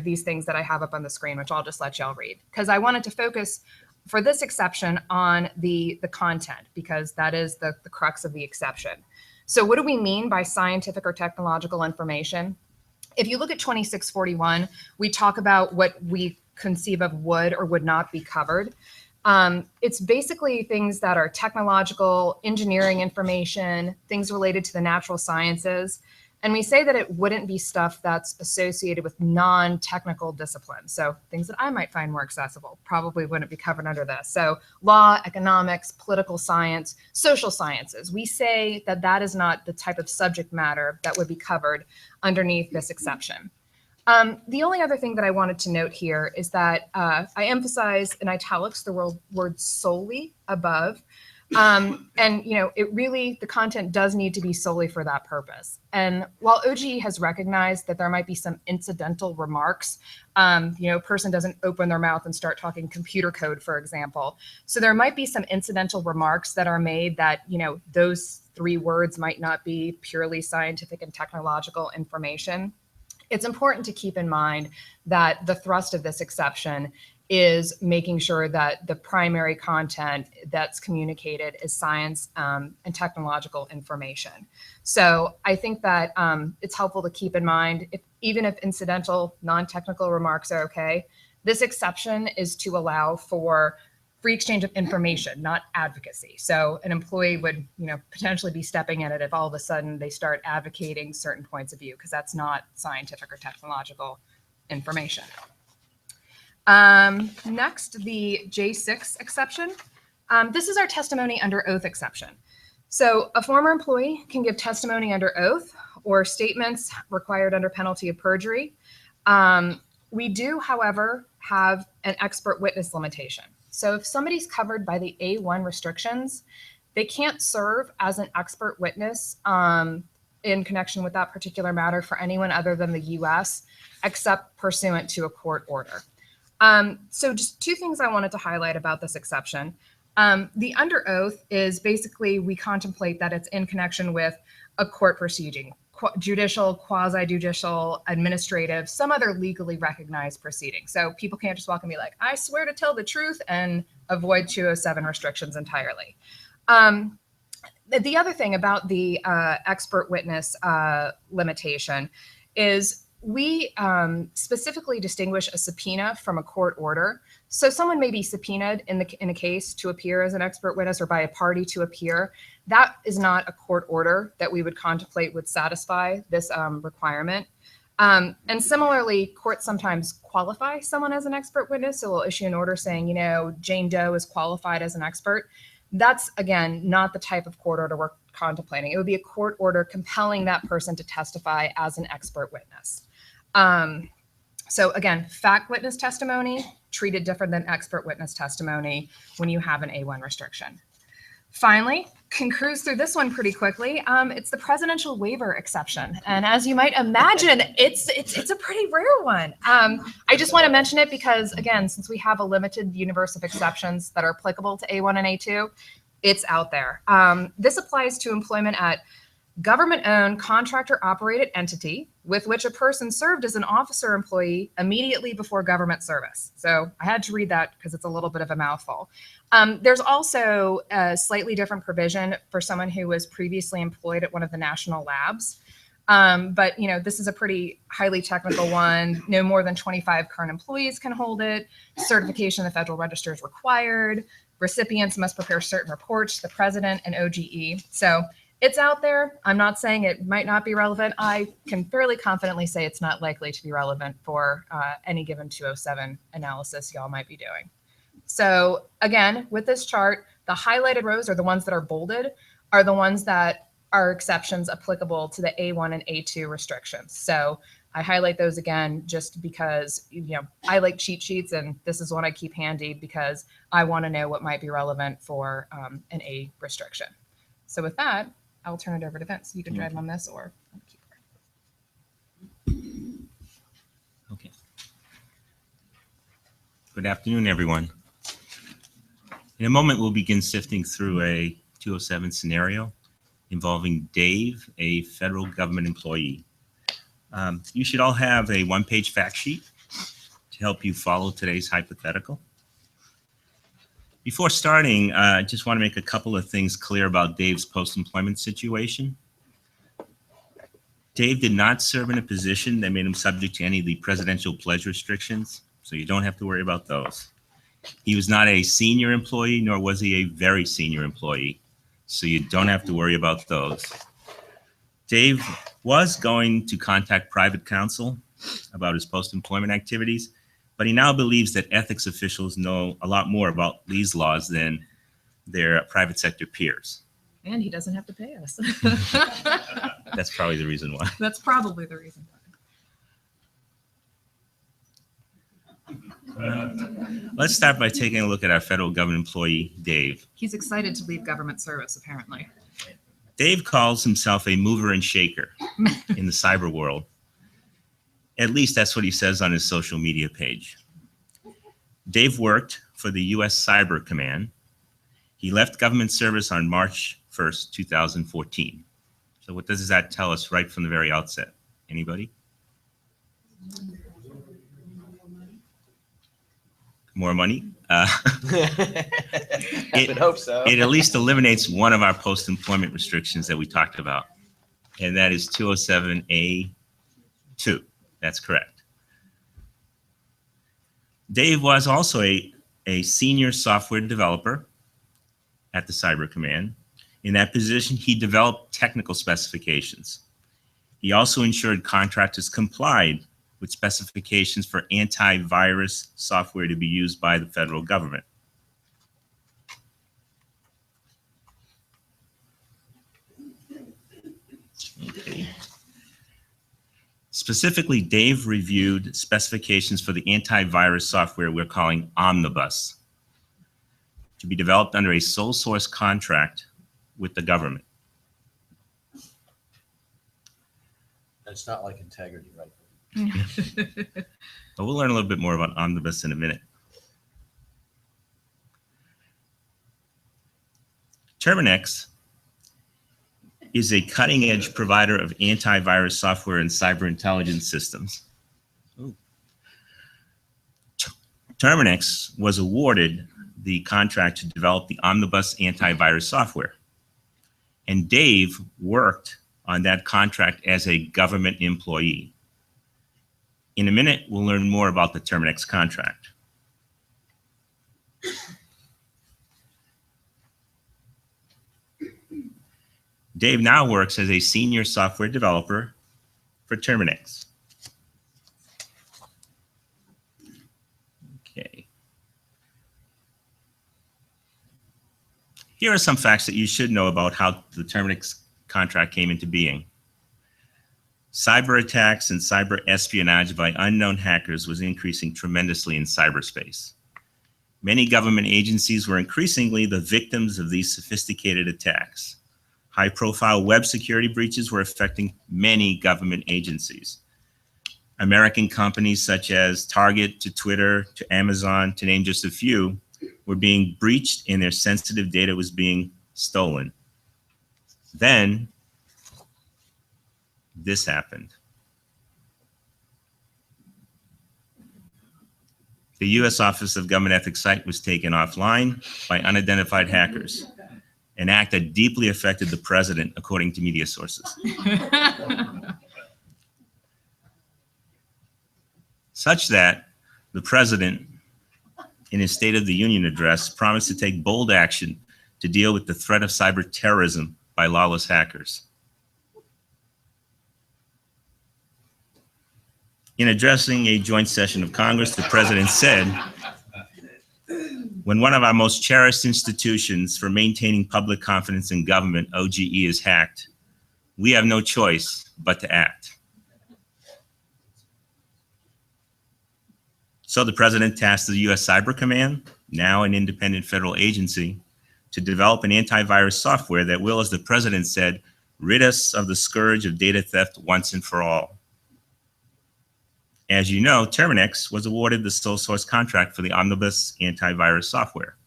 these things that I have up on the screen, which I'll just let y'all read. Because I wanted to focus for this exception on the content, because that is the crux of the exception. So what do we mean by scientific or technological information? If you look at 2641, we talk about what we conceive of would or would not be covered. It's basically things that are technological, engineering information, things related to the natural sciences. And we say that it wouldn't be stuff that's associated with non-technical disciplines. So things that I might find more accessible probably wouldn't be covered under this. So law, economics, political science, social sciences. We say that that is not the type of subject matter that would be covered underneath this exception. The only other thing that I wanted to note here is that I emphasize in italics the word solely above. The content does need to be solely for that purpose. And while OGE has recognized that there might be some incidental remarks, a person doesn't open their mouth and start talking computer code, for example. So there might be some incidental remarks that are made that, those 3 words might not be purely scientific and technological information. It's important to keep in mind that the thrust of this exception is making sure that the primary content that's communicated is science and technological information. So I think that it's helpful to keep in mind, even if incidental, non-technical remarks are okay, this exception is to allow for free exchange of information, not advocacy. So an employee would, potentially be stepping in it if all of a sudden they start advocating certain points of view, because that's not scientific or technological information. Next, the J6 exception. This is our testimony under oath exception. So a former employee can give testimony under oath or statements required under penalty of perjury. We do, however, have an expert witness limitation. So if somebody's covered by the A1 restrictions, they can't serve as an expert witness in connection with that particular matter for anyone other than the U.S., except pursuant to a court order. So just 2 things I wanted to highlight about this exception. The under oath is basically we contemplate that it's in connection with a court proceeding, judicial, quasi-judicial, administrative, some other legally recognized proceeding. So people can't just walk and be like, I swear to tell the truth, and avoid 207 restrictions entirely. The other thing about the expert witness limitation is we specifically distinguish a subpoena from a court order. So someone may be subpoenaed in a case to appear as an expert witness or by a party to appear. That is not a court order that we would contemplate would satisfy this requirement. And similarly, courts sometimes qualify someone as an expert witness. So we'll issue an order saying, Jane Doe is qualified as an expert. That's, again, not the type of court order we're contemplating. It would be a court order compelling that person to testify as an expert witness. So again, fact witness testimony treated different than expert witness testimony when you have an A1 restriction. Finally, can cruise through this one pretty quickly. It's the presidential waiver exception. And as you might imagine, it's a pretty rare one. I just want to mention it because, again, since we have a limited universe of exceptions that are applicable to A1 and A2, it's out there. This applies to employment at government-owned contractor-operated entity with which a person served as an officer employee immediately before government service. So I had to read that because it's a little bit of a mouthful. There's also a slightly different provision for someone who was previously employed at one of the national labs. But this is a pretty highly technical one. No more than 25 current employees can hold it. Certification in the Federal Register is required. Recipients must prepare certain reports to the president and OGE. So it's out there. I'm not saying it might not be relevant. I can fairly confidently say it's not likely to be relevant for any given 207 analysis y'all might be doing. So again, with this chart, the highlighted rows are the ones that are bolded, are the ones that are exceptions applicable to the A1 and A2 restrictions. So I highlight those again just because, I like cheat sheets, and this is one I keep handy because I want to know what might be relevant for an A restriction. So with that, I'll turn it over to Vince. You can drive on this or on the keyboard. Okay. Good afternoon, everyone. In a moment, we'll begin sifting through a 207 scenario involving Dave, a federal government employee. You should all have a one-page fact sheet to help you follow today's hypothetical. Before starting, I just want to make a couple of things clear about Dave's post-employment situation. Dave did not serve in a position that made him subject to any of the presidential pledge restrictions, so you don't have to worry about those. He was not a senior employee, nor was he a very senior employee, so you don't have to worry about those. Dave was going to contact private counsel about his post-employment activities, but he now believes that ethics officials know a lot more about these laws than their private sector peers. And he doesn't have to pay us. That's probably the reason why. That's probably the reason why. Let's start by taking a look at our federal government employee, Dave. He's excited to leave government service, apparently. Dave calls himself a mover and shaker in the cyber world. At least that's what he says on his social media page. Dave worked for the U.S. Cyber Command. He left government service on March 1st, 2014. So what does that tell us right from the very outset? Anybody? More money? I would hope so. It at least eliminates one of our post-employment restrictions that we talked about, and that is 207A2. That's correct. Dave was also a senior software developer at the Cyber Command. In that position, he developed technical specifications. He also ensured contractors complied with specifications for antivirus software to be used by the federal government. Okay. Specifically, Dave reviewed specifications for the antivirus software we're calling Omnibus to be developed under a sole source contract with the government. It's not like integrity, right? But we'll learn a little bit more about Omnibus in a minute. Terminix is a cutting-edge provider of antivirus software and cyber intelligence systems. Terminix was awarded the contract to develop the Omnibus antivirus software. And Dave worked on that contract as a government employee. In a minute, we'll learn more about the Terminix contract. Dave now works as a senior software developer for Terminix. Okay. Here are some facts that you should know about how the Terminix contract came into being. Cyber attacks and cyber espionage by unknown hackers was increasing tremendously in cyberspace. Many government agencies were increasingly the victims of these sophisticated attacks. High-profile web security breaches were affecting many government agencies. American companies such as Target to Twitter to Amazon, to name just a few, were being breached and their sensitive data was being stolen. Then this happened. The U.S. Office of Government Ethics site was taken offline by unidentified hackers, an act that deeply affected the president, according to media sources. Such that the president, in his State of the Union address, promised to take bold action to deal with the threat of cyber terrorism by lawless hackers. In addressing a joint session of Congress, the president said, "When one of our most cherished institutions for maintaining public confidence in government, OGE, is hacked, we have no choice but to act." So the president tasked the U.S. Cyber Command, now an independent federal agency, to develop an antivirus software that will, as the president said, rid us of the scourge of data theft once and for all. As you know, Terminix was awarded the sole source contract for the omnibus antivirus software.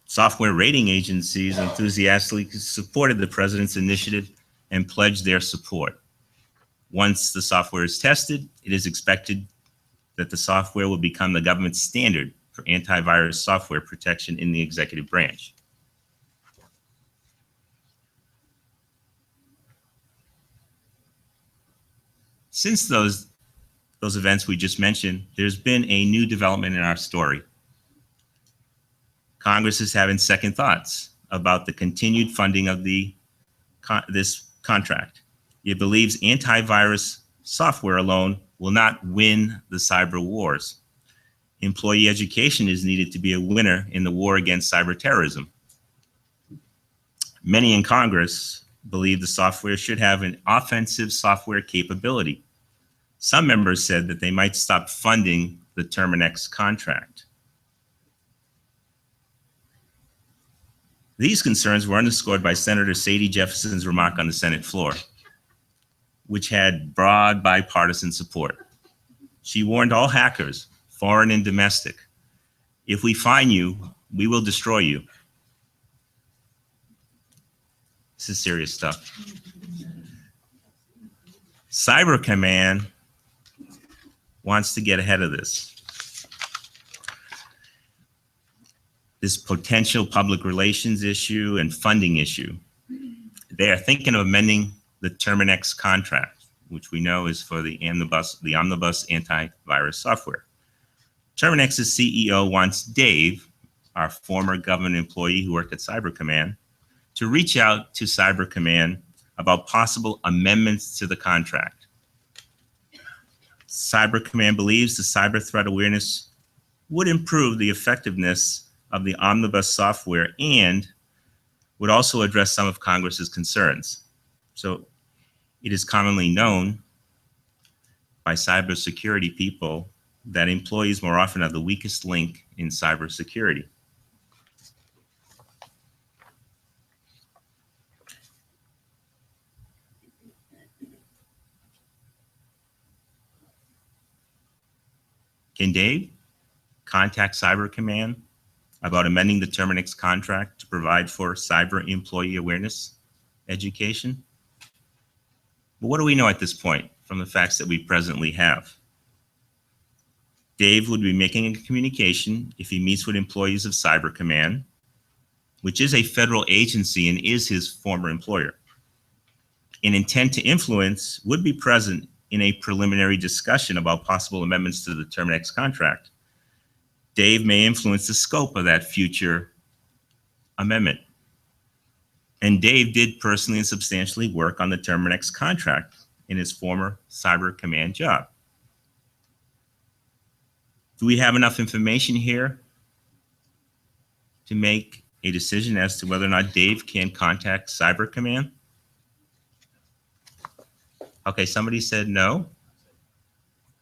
Software rating agencies enthusiastically supported the president's initiative and pledged their support. Once the software is tested, it is expected that the software will become the government standard for antivirus software protection in the executive branch. Since those events we just mentioned, there's been a new development in our story. Congress is having second thoughts about the continued funding of this contract. It believes antivirus software alone will not win the cyber wars. Employee education is needed to be a winner in the war against cyber terrorism. Many in Congress believe the software should have an offensive software capability. Some members said that they might stop funding the Terminix contract. These concerns were underscored by Senator Sadie Jefferson's remark on the Senate floor, which had broad bipartisan support. She warned all hackers, foreign and domestic, if we find you, we will destroy you. This is serious stuff. Cyber Command wants to get ahead of this potential public relations issue and funding issue. They are thinking of amending the Terminix contract, which we know is for the omnibus antivirus software. Terminix's CEO wants Dave, our former government employee who worked at Cyber Command, to reach out to Cyber Command about possible amendments to the contract. Cyber Command believes the cyber threat awareness would improve the effectiveness of the omnibus software and would also address some of Congress's concerns. So it is commonly known by cybersecurity people that employees more often are the weakest link in cybersecurity. Can Dave contact Cyber Command about amending the Terminix contract to provide for cyber employee awareness education? But what do we know at this point from the facts that we presently have? Dave would be making a communication if he meets with employees of Cyber Command, which is a federal agency and is his former employer. An intent to influence would be present in a preliminary discussion about possible amendments to the Terminix contract. Dave may influence the scope of that future amendment. And Dave did personally and substantially work on the Terminix contract in his former Cyber Command job. Do we have enough information here to make a decision as to whether or not Dave can contact Cyber Command? Okay, somebody said no.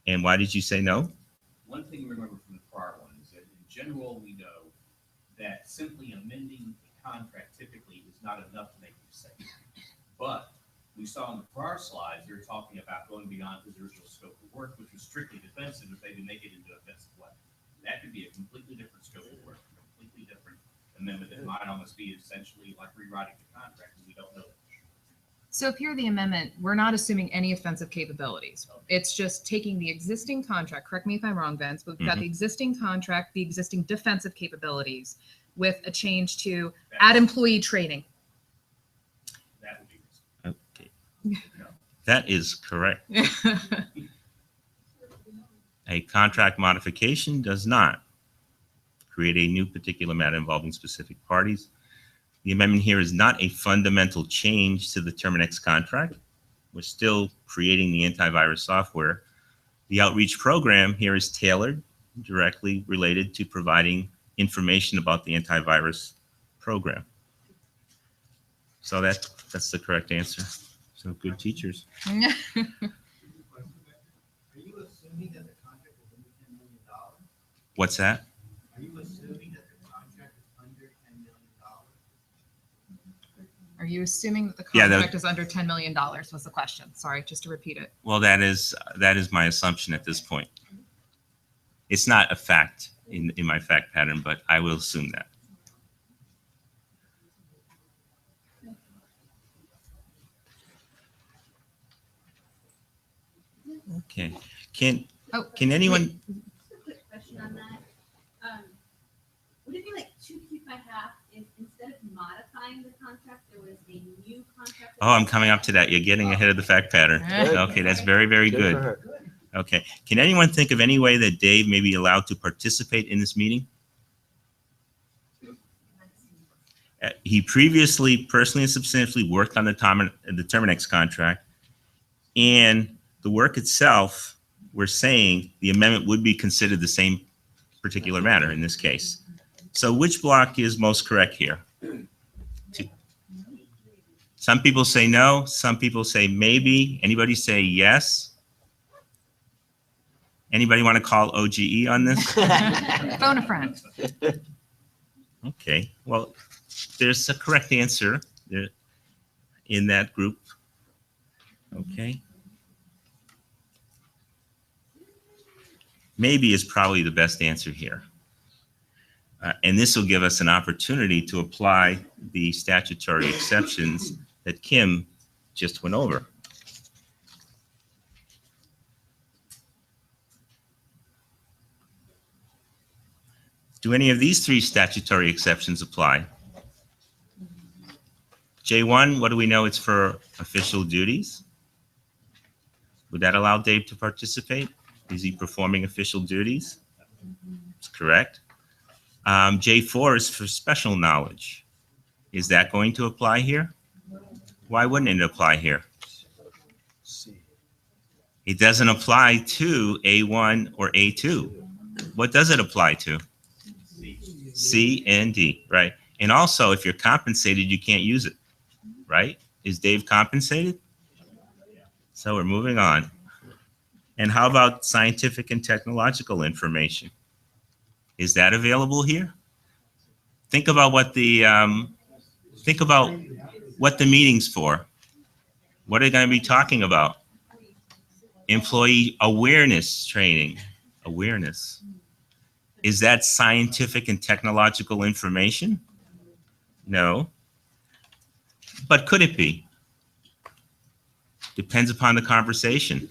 And why did you say no? One thing to remember from the prior one is that in general, we know that simply amending the contract typically is not enough to make you safe. But we saw in the prior slides, they were talking about going beyond his original scope of work, which was strictly defensive if they didn't make it into offensive weapon. That could be a completely different scope of work, a completely different amendment that might almost be essentially like rewriting the contract, because we don't know that. So if you're the amendment, we're not assuming any offensive capabilities. It's just taking the existing contract, correct me if I'm wrong, Vince, but we've got the existing contract, the existing defensive capabilities with a change to add employee training. That would be Okay. That is correct. A contract modification does not create a new particular matter involving specific parties. The amendment here is not a fundamental change to the Terminix contract. We're still creating the antivirus software. The outreach program here is tailored, directly related to providing information about the antivirus program. So that's the correct answer. So good teachers. assuming that the contract is under $10 million? What's that? Are you assuming that the contract is under $10 million? Are you assuming that the Yeah, contract is under $10 million was the question. Sorry, just to repeat it. Well, that is my assumption at this point. It's not a fact in my fact pattern, but I will assume that. Okay. Can anyone? Just a quick question on that. Would it be like 2 feet by half if instead of modifying the contract, there was a new contract? Oh, I'm coming up to that. You're getting ahead of the fact pattern. Okay, that's very, very good. Okay. Can anyone think of any way that Dave may be allowed to participate in this meeting? He previously personally and substantially worked on the Terminex contract, and the work itself, we're saying the amendment would be considered the same particular matter in this case. So which block is most correct here? Some people say no, some people say maybe. Anybody say yes? Anybody want to call OGE on this? Phone a friend. Okay, well, there's a correct answer there in that group. Okay. Maybe is probably the best answer here. And this will give us an opportunity to apply the statutory exceptions that Kim just went over. Do any of these 3 statutory exceptions apply? J1, what do we know? It's for official duties. Would that allow Dave to participate? Is he performing official duties? That's correct. J4 is for special knowledge. Is that going to apply here? Why wouldn't it apply here? It doesn't apply to A1 or A2. What does it apply to? C and D, right? And also, if you're compensated, you can't use it, right? Is Dave compensated? So we're moving on. And how about scientific and technological information? Is that available here? Think about what the meeting's for. What are they going to be talking about? Employee awareness training. Awareness. Is that scientific and technological information? No. But could it be? Depends upon the conversation,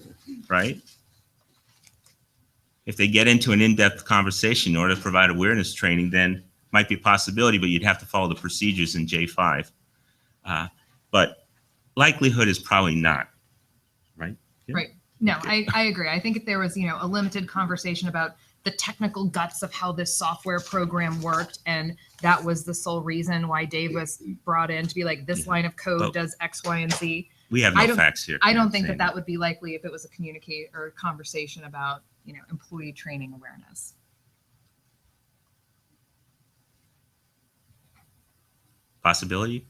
right? If they get into an in-depth conversation in order to provide awareness training, then might be a possibility, but you'd have to follow the procedures in J5. But likelihood is probably not, right? Yeah. Right. No, I agree. I think if there was, a limited conversation about the technical guts of how this software program worked, and that was the sole reason why Dave was brought in to be like, this line of code does X, Y, and Z. We have no facts here. I don't think that would be likely if it was a communicate or a conversation about, employee training awareness. Possibility?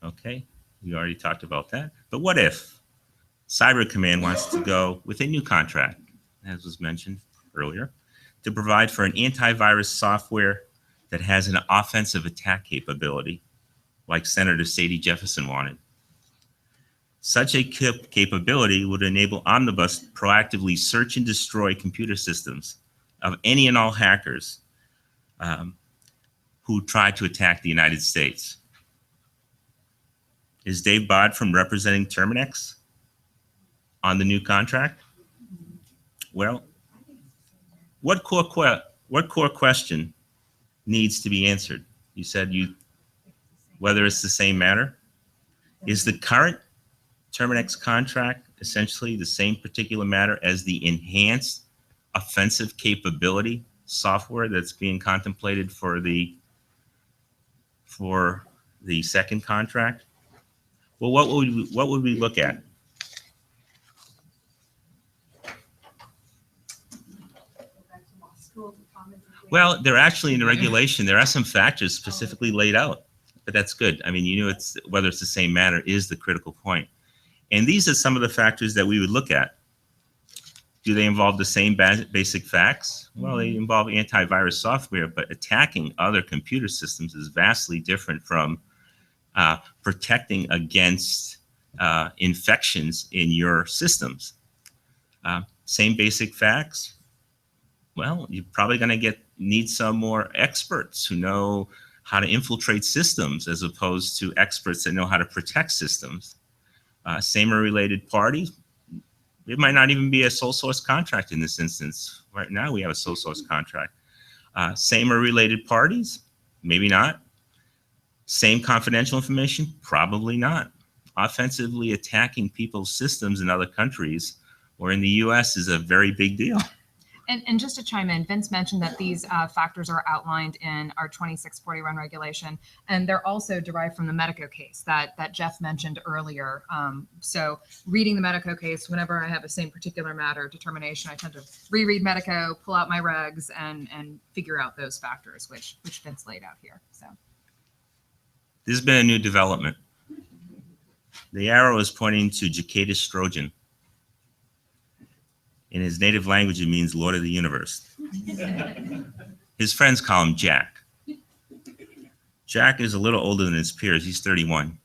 Okay, we already talked about that. But what if Cyber Command wants to go with a new contract, as was mentioned earlier, to provide for an antivirus software that has an offensive attack capability, like Senator Sadie Jefferson wanted? Such a capability would enable Omnibus to proactively search and destroy computer systems of any and all hackers who try to attack the United States. Is Dave Bodfram representing Terminex on the new contract? Well, what core question needs to be answered? You said whether it's the same matter. Is the current Terminex contract essentially the same particular matter as the enhanced offensive capability software that's being contemplated for the second contract? Well, what would we look at? Well, they're actually in the regulation. There are some factors specifically laid out, but that's good. I mean, it's whether it's the same matter is the critical point. And these are some of the factors that we would look at. Do they involve the same basic facts? Well, they involve antivirus software, but attacking other computer systems is vastly different from protecting against infections in your systems. Same basic facts. Well, you're probably going to need some more experts who know how to infiltrate systems as opposed to experts that know how to protect systems. Same or related parties. It might not even be a sole source contract in this instance. Right now, we have a sole source contract. Same or related parties? Maybe not. Same confidential information? Probably not. Offensively attacking people's systems in other countries or in the U.S. is a very big deal. And just to chime in, Vince mentioned that these factors are outlined in our 2641 regulation, and they're also derived from the Medico case that Jeff mentioned earlier. So reading the Medico case, whenever I have a same particular matter determination, I tend to reread Medico, pull out my regs, and figure out those factors, which Vince laid out here. So this has been a new development. The arrow is pointing to Jacadus Strojan. In his native language, it means Lord of the Universe. His friends call him Jack. Jack is a little older than his peers. He's 31.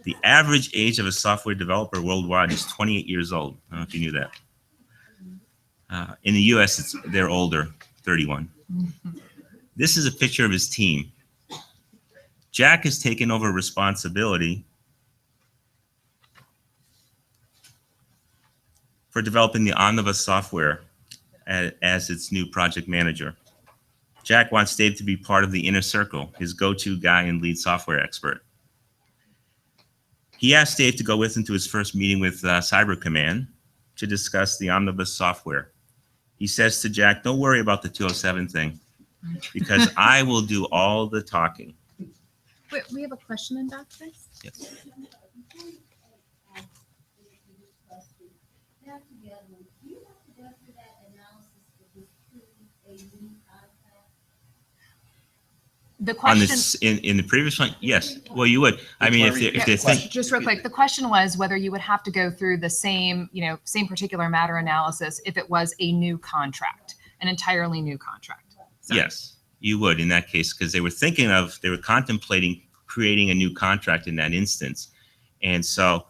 The average age of a software developer worldwide is 28 years old. I don't know if you knew that. In the US, they're older, 31. This is a picture of his team. Jack has taken over responsibility for developing the Omnibus software as its new project manager. Jack wants Dave to be part of the inner circle, his go-to guy and lead software expert. He asked Dave to go with him to his first meeting with Cyber Command to discuss the Omnibus software. He says to Jack, don't worry about the 207 thing, because I will do all the talking. wait, we have a question in back, please. Yes. Back to the other one, do you have to go through that analysis to prove a new contract? The On question. this, in the previous one, yes. Well, you would. I mean, if they think, Just real quick, the question was whether you would have to go through the same particular matter analysis if it was a new contract, an entirely new contract. So, yes, you would in that case, because they were contemplating creating a new contract in that instance. And so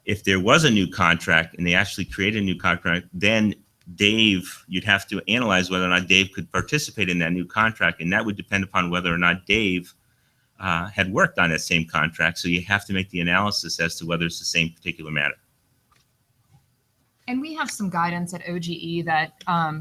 if there was a new contract and they actually created a new contract, then Dave, you'd have to analyze whether or not Dave could participate in that new contract. And that would depend upon whether or not Dave had worked on that same contract. So you have to make the analysis as to whether it's the same particular matter. And we have some guidance at OGE that,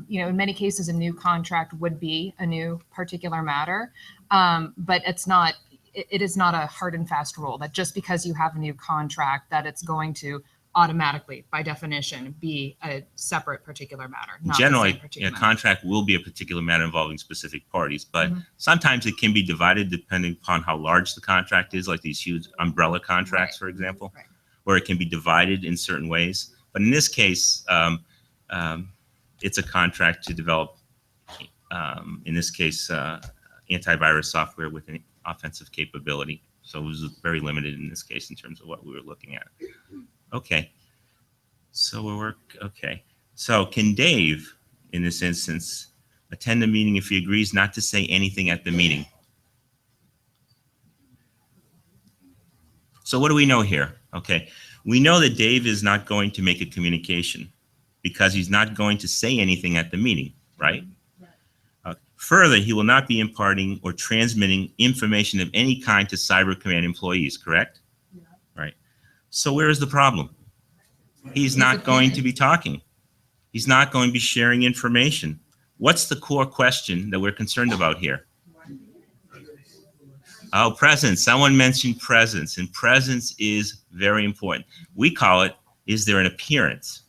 in many cases, a new contract would be a new particular matter, but it is not a hard and fast rule that just because you have a new contract that it's going to automatically, by definition, be a separate particular matter. Generally, a contract will be a particular matter involving specific parties, but sometimes it can be divided depending upon how large the contract is, like these huge umbrella contracts, for example, where it can be divided in certain ways. But in this case, it's a contract to develop, in this case, antivirus software with an offensive capability. So it was very limited in this case in terms of what we were looking at. Okay. So So can Dave, in this instance, attend the meeting if he agrees not to say anything at the meeting? So what do we know here? Okay. We know that Dave is not going to make a communication because he's not going to say anything at the meeting, right? Further, he will not be imparting or transmitting information of any kind to Cyber Command employees, correct? Yeah. Right. So where is the problem? He's not going to be talking. He's not going to be sharing information. What's the core question that we're concerned about here? Oh, presence. Someone mentioned presence, and presence is very important. We call it, is there an appearance?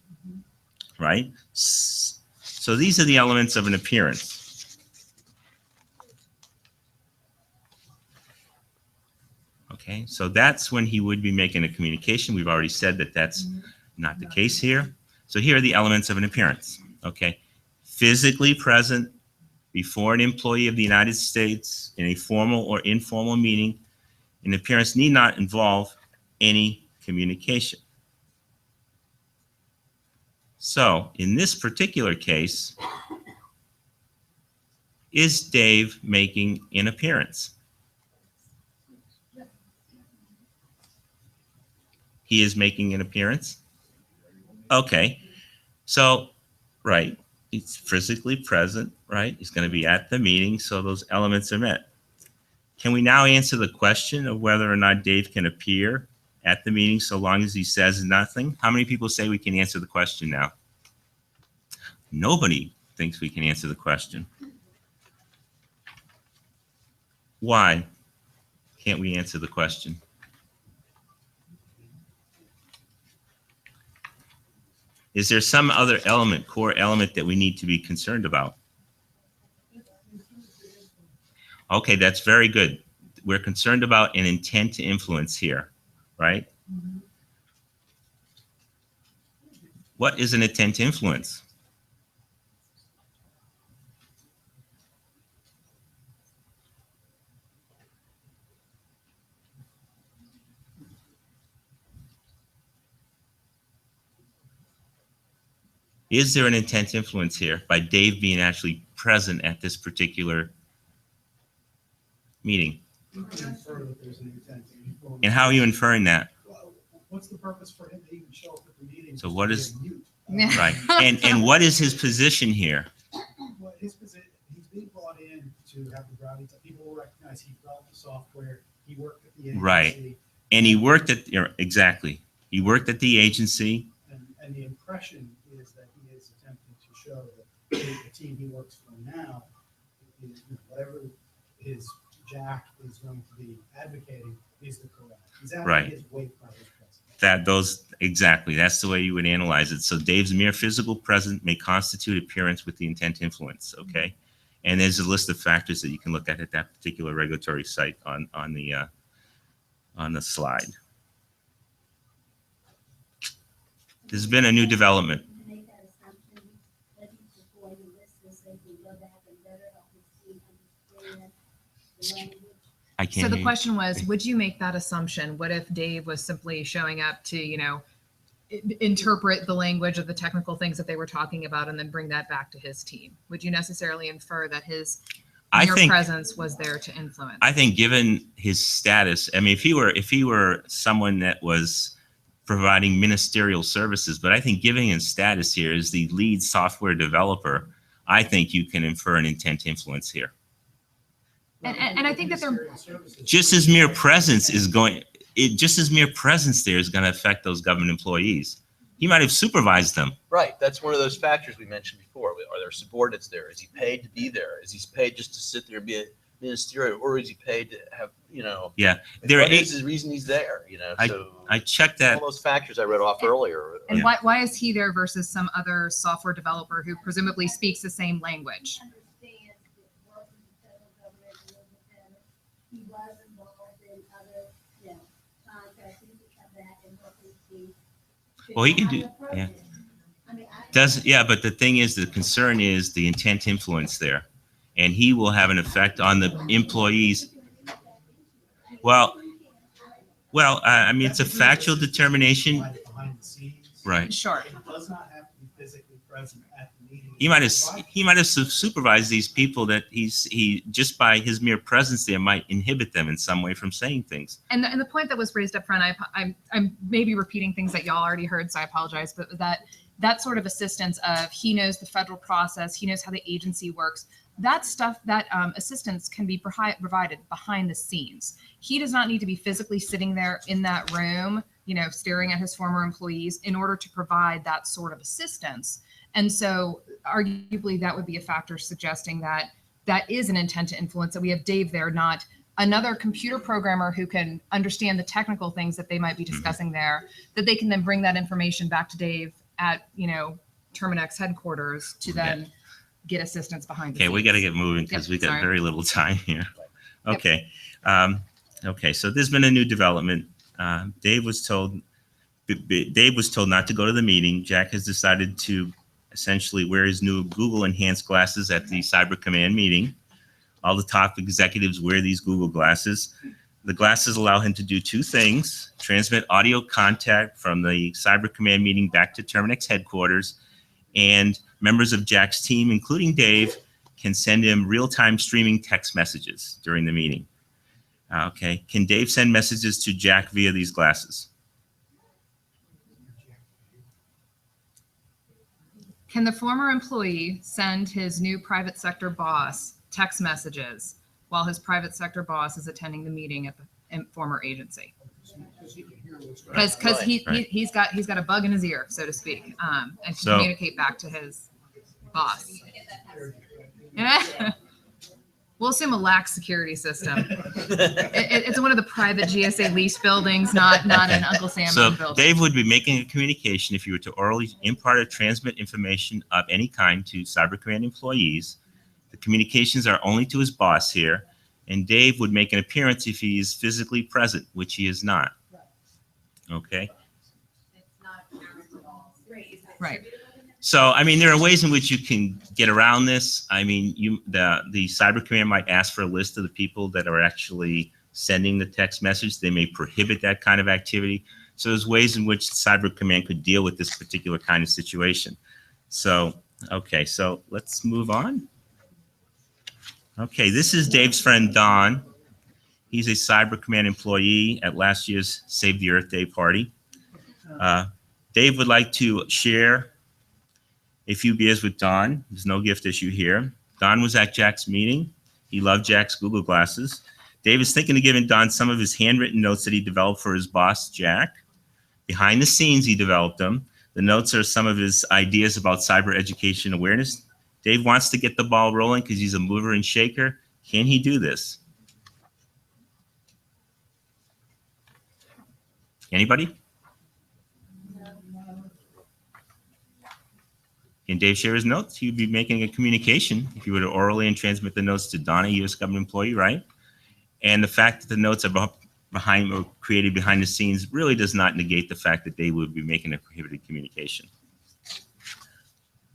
Right? So these are the elements of an appearance. Okay, so that's when he would be making a communication. We've already said that that's not the case here. So here are the elements of an appearance. Okay, physically present before an employee of the United States in a formal or informal meeting. An appearance need not involve any communication. So in this particular case, is Dave making an appearance? He is making an appearance? Okay. So, right, he's physically present, right? He's going to be at the meeting, so those elements are met. Can we now answer the question of whether or not Dave can appear at the meeting so long as he says nothing? How many people say we can answer the question now? Nobody thinks we can answer the question. Why can't we answer the question? Is there some other element, core element, that we need to be concerned about? Okay, that's very good. We're concerned about an intent to influence here, right? What is an intent to influence? Is there an intent to influence here by Dave being actually present at this particular meeting? You can infer that there's an intent to influence. And how are you inferring that? Well, what's the purpose for him to even show up at the meeting? So what is, Mute? right, and what is his position here? Well, his position, he's being brought in to have the brownie. People will recognize he developed the software. He worked at the agency. Right, and he worked at, exactly, he worked at the agency. And the impression is that he is attempting to show that the team he works for now, is, whatever his Jack is going to be advocating is the correct. He's Right. his weight by his presence. Exactly, that's the way you would analyze it. So Dave's mere physical presence may constitute appearance with the intent to influence, okay? And there's a list of factors that you can look at that particular regulatory site on the slide. There's been a new development. To make that assumption, that before you list this, they can go back and better help the team understand the language. I can't So hear the you. question was, would you make that assumption? What if Dave was simply showing up to, interpret the language of the technical things that they were talking about and then bring that back to his team? Would you necessarily infer that his mere presence was there to influence? I think given his status, I mean, if he were someone that was providing ministerial services, but I think giving his status here as the lead software developer, I think you can infer an intent to influence here. And I think that they're Just his mere presence is going, just his mere presence there is going to affect those government employees. He might have supervised them. Right, that's one of those factors we mentioned before. Are there subordinates there? Is he paid to be there? Is he paid just to sit there and be a ministerial, or is he paid to have, Yeah, there are what is the reason he's there, so. I checked that. All those factors I read off earlier. And why is he there versus some other software developer who presumably speaks the same language? Understands that working with the federal government a little bit better. He was involved in other, contracts. He could come back and work with the. Well, he can do, yeah. I mean, But the thing is, the concern is the intent influence there. And he will have an effect on the employees. Well, I mean, it's a factual determination. Behind the scenes. Right. Sure. It does not have to be physically present at the meeting. He might have supervised these people that he just by his mere presence there might inhibit them in some way from saying things. And the point that was raised up front, I'm maybe repeating things that y'all already heard, so I apologize, but that sort of assistance of he knows the federal process, he knows how the agency works, that stuff, that assistance can be provided behind the scenes. He does not need to be physically sitting there in that room, staring at his former employees in order to provide that sort of assistance. And so arguably that would be a factor suggesting that that is an intent to influence, that we have Dave there, not another computer programmer who can understand the technical things that they might be discussing there, that they can then bring that information back to Dave at, Terminex headquarters to then get assistance behind the scenes. Okay, we got to get moving because we got very little time here. Okay. Okay, so there's been a new development. Dave was told not to go to the meeting. Jack has decided to essentially wear his new Google enhanced glasses at the Cyber Command meeting. All the top executives wear these Google glasses. The glasses allow him to do two things: transmit audio contact from the Cyber Command meeting back to Terminex headquarters, And members of Jack's team, including Dave, can send him real-time streaming text messages during the meeting. Okay, can Dave send messages to Jack via these glasses? Can the former employee send his new private sector boss text messages while his private sector boss is attending the meeting at the former agency? Because he's got a bug in his ear, so to speak, and can communicate back to his boss. We'll assume a lax security system. It's one of the private GSA lease buildings, not an Uncle Sam building. Dave would be making a communication if you were to orally impart or transmit information of any kind to Cyber Command employees. The communications are only to his boss here, and Dave would make an appearance if he is physically present, which he is not. Okay. Right. So, I mean, there are ways in which you can get around this. I mean, the Cyber Command might ask for a list of the people that are actually sending the text message. They may prohibit that kind of activity. So there's ways in which Cyber Command could deal with this particular kind of situation. So, okay, so let's move on. Okay, this is Dave's friend, Don. He's a Cyber Command employee at last year's Save the Earth Day party. Dave would like to share a few beers with Don. There's no gift issue here. Don was at Jack's meeting. He loved Jack's Google Glasses. Dave is thinking of giving Don some of his handwritten notes that he developed for his boss, Jack. Behind the scenes, he developed them. The notes are some of his ideas about cyber education awareness. Dave wants to get the ball rolling because he's a mover and shaker. Can he do this? Anybody? Can Dave share his notes? He would be making a communication if you were to orally and transmit the notes to Don, a U.S. government employee, right? And the fact that the notes are behind or created behind the scenes really does not negate the fact that they would be making a prohibited communication.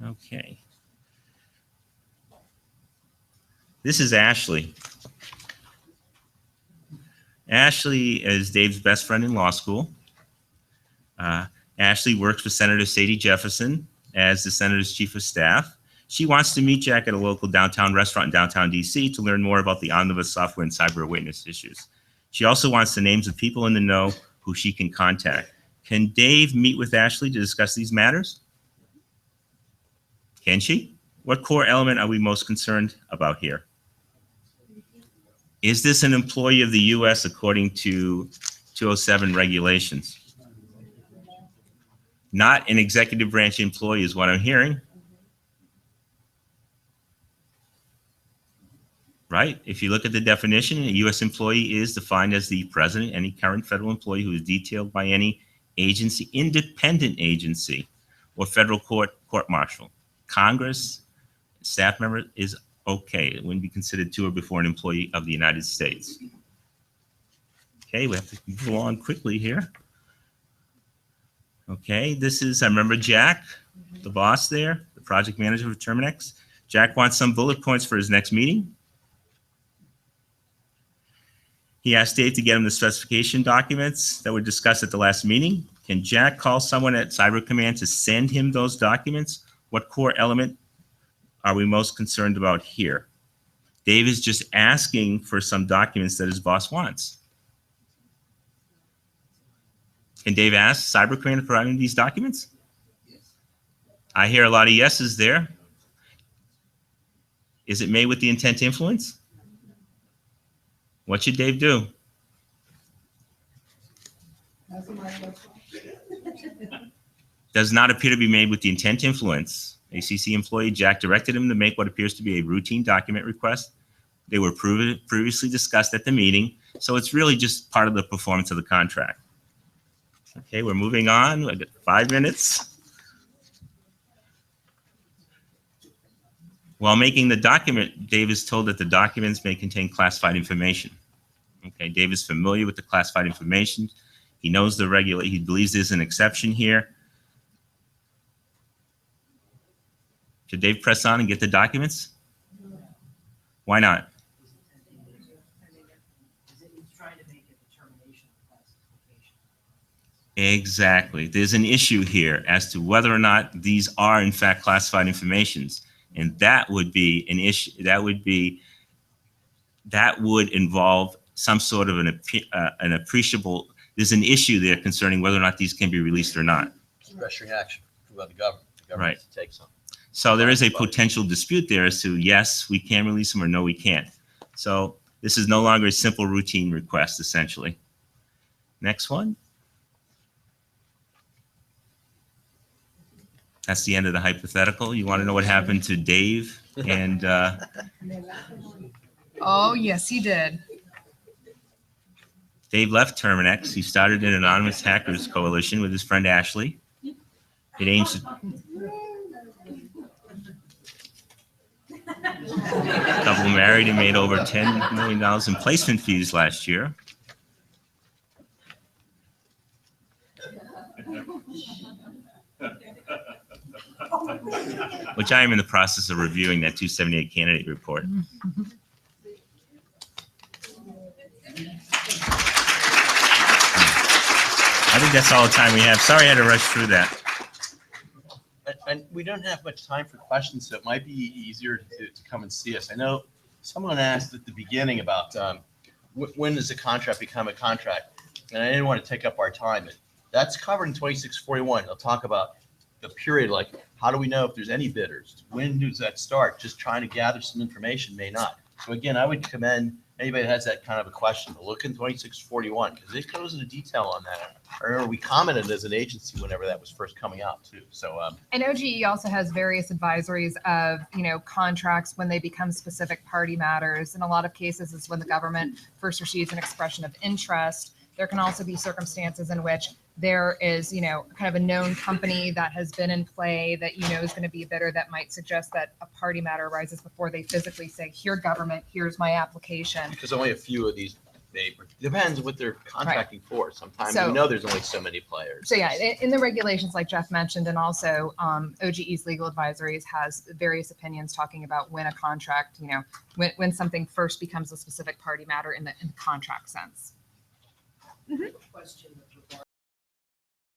Okay. This is Ashley. Ashley is Dave's best friend in law school. Ashley works for Senator Sadie Jefferson as the senator's chief of staff. She wants to meet Jack at a local downtown restaurant in downtown DC to learn more about the omnibus software and cyber awareness issues. She also wants the names of people in the know who she can contact. Can Dave meet with Ashley to discuss these matters? Can she? What core element are we most concerned about here? Is this an employee of the U.S. according to 207 regulations? Not an executive branch employee is what I'm hearing. Right? If you look at the definition, a U.S. employee is defined as the president, any current federal employee who is detailed by any agency, independent agency, or federal court martial. Congress, staff member is okay. It wouldn't be considered to or before an employee of the United States. Okay, we have to move on quickly here. Okay, this is, I remember Jack, the boss there, the project manager of Terminex. Jack wants some bullet points for his next meeting. He asked Dave to get him the specification documents that were discussed at the last meeting. Can Jack call someone at Cyber Command to send him those documents? What core element are we most concerned about here? Dave is just asking for some documents that his boss wants. Can Dave ask Cyber Command to provide him these documents? I hear a lot of yeses there. Is it made with the intent to influence? What should Dave do? Does not appear to be made with the intent to influence. ACC employee Jack directed him to make what appears to be a routine document request. They were previously discussed at the meeting, so it's really just part of the performance of the contract. Okay, we're moving on. I got 5 minutes. While making the document, Dave is told that the documents may contain classified information. Okay, Dave is familiar with the classified information. He knows the he believes there's an exception here. Should Dave press on and get the documents? Why not? Exactly. There's an issue here as to whether or not these are in fact classified informations. And that would be an issue. That would involve some sort of an appreciable, there's an issue there concerning whether or not these can be released or not. Discretionary action by the government. The Right. government has to take some. So there is a potential dispute there as to yes, we can release them or no, we can't. So this is no longer a simple routine request, essentially. Next one. That's the end of the hypothetical. You want to know what happened to Dave and Oh, yes, he did. Dave left Terminex. He started an anonymous hackers coalition with his friend Ashley. It aims to couple married and made over $10 million in placement fees last year. Which I am in the process of reviewing that 278 candidate report. I think that's all the time we have. Sorry I had to rush through that. And we don't have much time for questions, so it might be easier to come and see us. I know someone asked at the beginning about when does a contract become a contract? And I didn't want to take up our time. That's covered in 2641. They'll talk about the period, like how do we know if there's any bidders? When does that start? Just trying to gather some information may not. So again, I would commend anybody that has that kind of a question to look in 2641 because it goes into detail on that. I remember we commented as an agency whenever that was first coming out too. So And OGE also has various advisories of, contracts when they become specific party matters. In a lot of cases, is when the government first receives an expression of interest. There can also be circumstances in which there is, kind of a known company that has been in play that is going to be a bidder that might suggest that a party matter arises before they physically say, here, government, here's my application. because only a few of these depends what they're contracting for. Sometimes So- we know there's only so many players. So yeah, in the regulations, like Jeff mentioned, and also OGE's legal advisories has various opinions talking about when a contract, when something first becomes a specific party matter in the contract sense. Question